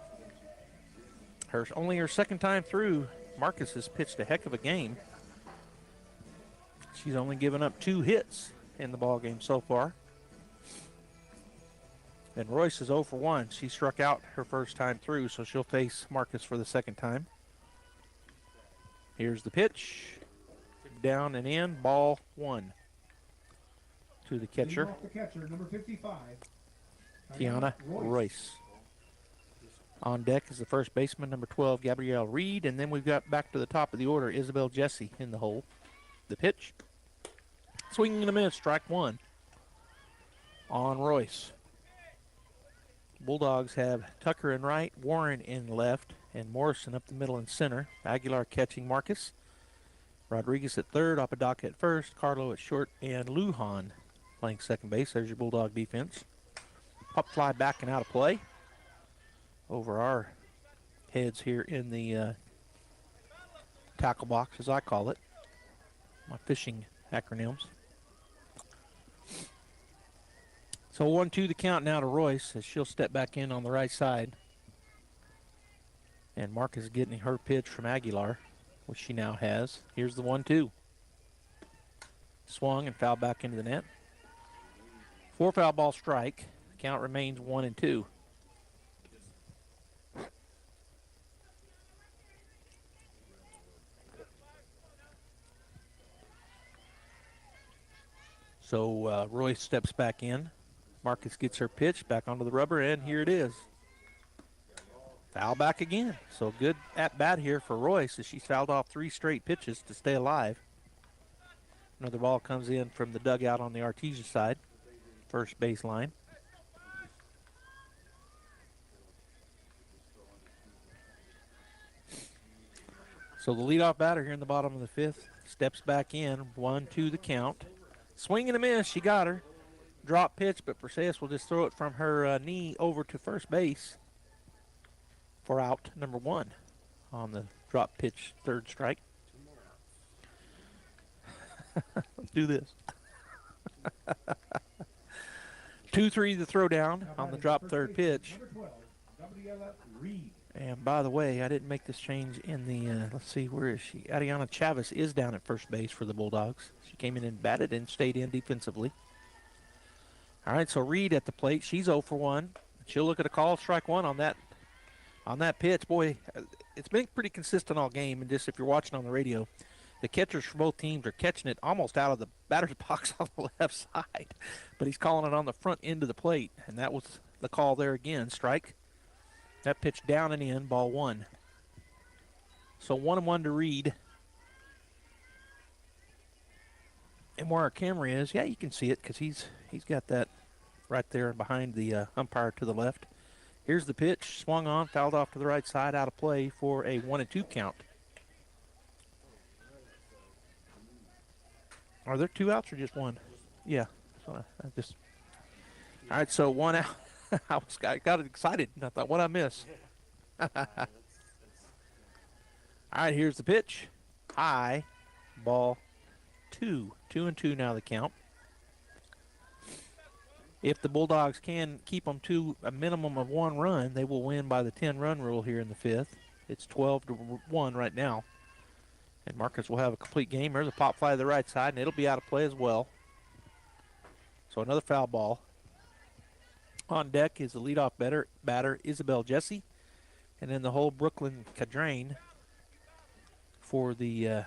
Only her second time through. Marcus has pitched a heck of a game. She's only given up 2 hits in the ball game so far. And Royce is 0 for 1. She struck out her first time through, so she'll face Marcus for the second time. Here's the pitch. Down and in. Ball 1 to the catcher. Off the catcher, number 55. Tiana Royce. On deck is the first baseman, number 12, Gabrielle Reed. And then we've got back to the top of the order, Isabel Jesse in the hole. The pitch. Swinging and a miss, strike 1 on Royce. Bulldogs have Tucker in right, Warren in left, and Morrison up the middle and center. Aguilar catching Marcus. Rodriguez at third, Apodaca at first, Carlo at short, and Lujan playing second base. There's your Bulldog defense. Pop fly back and out of play over our heads here in the tackle box, as I call it. My fishing acronyms. So 1-2 the count now to Royce as she'll step back in on the right side. And Marcus is getting her pitch from Aguilar, which she now has. Here's the 1-2. Swung and fouled back into the net. 4 foul ball strike. Count remains 1-2. So Royce steps back in. Marcus gets her pitch back onto the rubber, and here it is. Foul back again. So good at bat here for Royce as she's fouled off 3 straight pitches to stay alive. Another ball comes in from the dugout on the Artesia side, first base line. So the leadoff batter here in the bottom of the fifth steps back in, 1-2 the count. Swing and a miss, she got her. Drop pitch, but Perseus will just throw it from her knee over to first base for out number 1 on the drop pitch third strike. Let's do this. 2-3 the throw down on the drop third pitch. And by the way, I didn't make this change in the, let's see, where is she? Adriana Chavez is down at first base for the Bulldogs. She came in and batted and stayed in defensively. All right, so Reed at the plate. She's 0 for 1. She'll look at a call, strike one on that pitch. Boy, it's been pretty consistent all game. And just if you're watching on the radio, the catchers for both teams are catching it almost out of the batter's box on the left side. But he's calling it on the front end of the plate. And that was the call there again, strike. That pitch down and in, ball 1. So 1-1 to Reed. And where our camera is, yeah, you can see it because he's got that right there behind the umpire to the left. Here's the pitch, swung on, fouled off to the right side, out of play for a 1-2 count. Are there 2 outs or just 1? Yeah. So I just. All right, so 1 out. I got excited. I thought, what'd I miss? All right, here's the pitch. High, ball 2. 2-2 now the count. If the Bulldogs can keep them to a minimum of 1 run, they will win by the 10-run rule here in the 5th. It's 12-1 right now. And Marcus will have a complete game. There's a pop fly to the right side, and it'll be out of play as well. So another foul ball. On deck is the leadoff batter Isabel Jesse, and then the whole Brooklyn Cadrain for the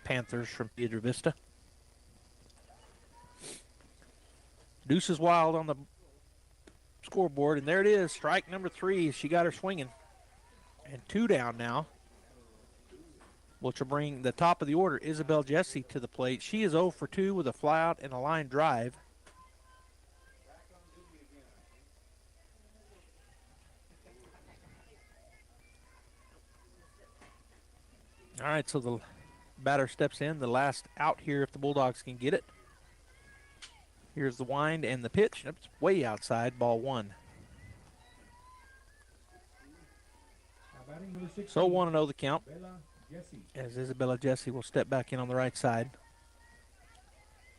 Panthers from Piedra Vista. Deuce is wild on the scoreboard, and there it is, strike number 3. She got her swinging. And 2 down now, which will bring the top of the order, Isabel Jesse, to the plate. She is 0 for 2 with a flyout and a line drive. All right, so the batter steps in, the last out here if the Bulldogs can get it. Here's the wind and the pitch. It's way outside, ball 1. So 1-0 the count, as Isabella Jesse will step back in on the right side.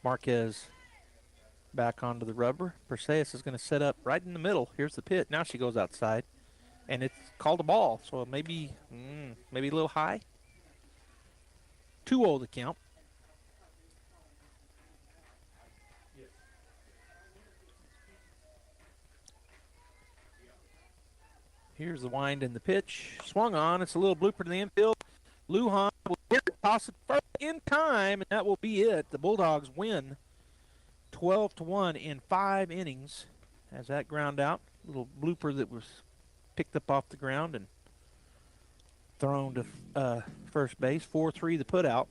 Marquez back onto the rubber. Perseus is going to set up right in the middle. Here's the pitch. Now she goes outside, and it's called a ball, so maybe a little high. 2-0 the count. Here's the wind and the pitch. Swung on. It's a little blooper to the infield. Lujan will get it, toss it first in time, and that will be it. The Bulldogs win 12-1 in 5 innings as that ground out. Little blooper that was picked up off the ground and thrown to first base. 4-3 the put out.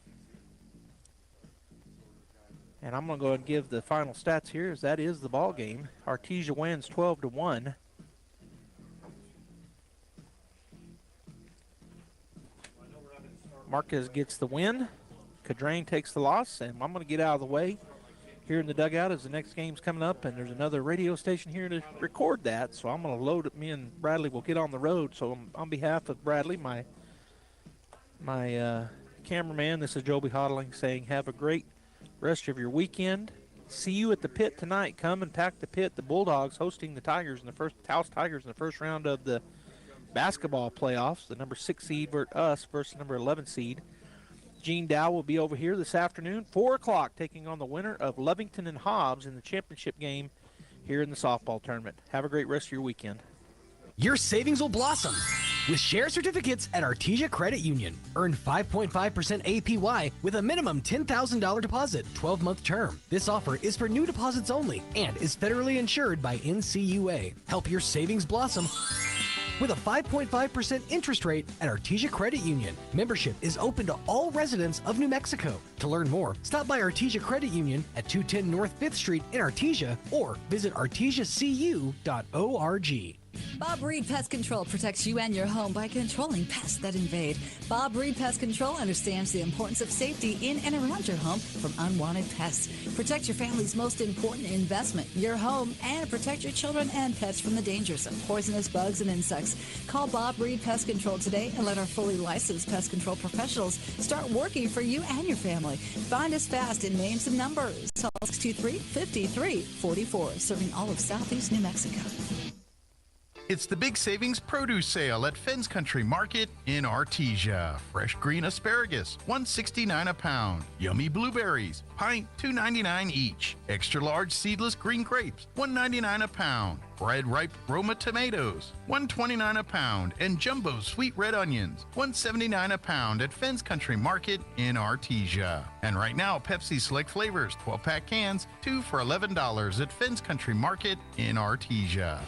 And I'm going to go ahead and give the final stats here, as that is the ball game. Artesia wins 12-1. Marquez gets the win. Cadrain takes the loss, and I'm going to get out of the way here in the dugout as the next game's coming up, and there's another radio station here to record that, so I'm going to load it. Me and Bradley will get on the road. So on behalf of Bradley, my cameraman, this is Joby Hodling saying have a great rest of your weekend. See you at the pit tonight. Come and pack the pit. The Bulldogs hosting the Tigers in the first round of the basketball playoffs. The number 6 seed versus number 11 seed. Gene Dow will be over here this afternoon, 4 o'clock, taking on the winner of Lovington and Hobbs in the championship game here in the softball tournament. Have a great rest of your weekend. Your savings will blossom with share certificates at Artesia Credit Union. Earn 5.5% APY with a minimum $10,000 deposit, 12-month term. This offer is for new deposits only and is federally insured by NCUA. Help your savings blossom with a 5.5% interest rate at Artesia Credit Union. Membership is open to all residents of New Mexico. To learn more, stop by Artesia Credit Union at 210 North 5th Street in Artesia or visit artesiacu.org. Bob Reed Pest Control protects you and your home by controlling pests that invade. Bob Reed Pest Control understands the importance of safety in and around your home from unwanted pests. Protect your family's most important investment, your home, and protect your children and pets from the dangers of poisonous bugs and insects. Call Bob Reed Pest Control today and let our fully licensed pest control professionals start working for you and your family. Find us fast in names and numbers. Call 623-5344, serving all of Southeast New Mexico. It's the Big Savings Produce Sale at Fens Country Market in Artesia. Fresh green asparagus, $1.69 a pound. Yummy blueberries, pint, $2.99 each. Extra large seedless green grapes, $1.99 a pound. Red ripe Roma tomatoes, $1.29 a pound. And jumbo sweet red onions, $1.79 a pound at Fens Country Market in Artesia. And right now, Pepsi Select Flavors, 12-pack cans, 2 for $11 at Fens Country Market in Artesia.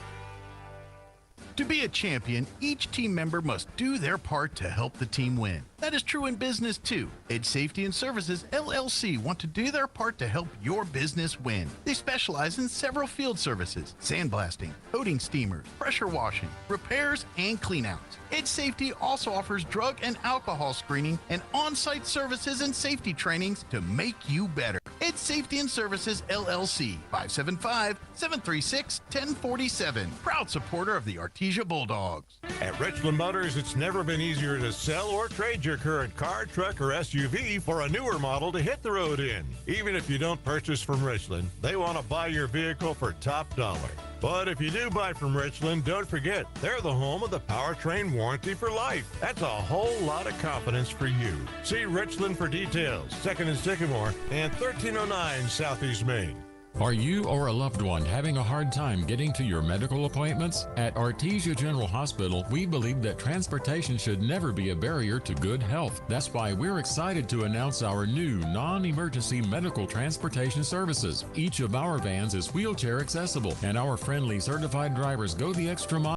To be a champion, each team member must do their part to help the team win. That is true in business too. Edge Safety and Services LLC want to do their part to help your business win. They specialize in several field services: sandblasting, coating steamers, pressure washing, repairs, and cleanouts. Edge Safety also offers drug and alcohol screening and on-site services and safety trainings to make you better. Edge Safety and Services LLC, 575-736-1047. Proud supporter of the Artesia Bulldogs. At Richland Motors, it's never been easier to sell or trade your current car, truck, or SUV for a newer model to hit the road in. Even if you don't purchase from Richland, they want to buy your vehicle for top dollar. But if you do buy from Richland, don't forget, they're the home of the powertrain warranty for life. That's a whole lot of confidence for you. See Richland for details. 2nd and Sycamore and 1309 Southeast Main. Are you or a loved one having a hard time getting to your medical appointments? At Artesia General Hospital, we believe that transportation should never be a barrier to good health. That's why we're excited to announce our new non-emergency medical transportation services. Each of our vans is wheelchair accessible, and our friendly certified drivers go the extra mile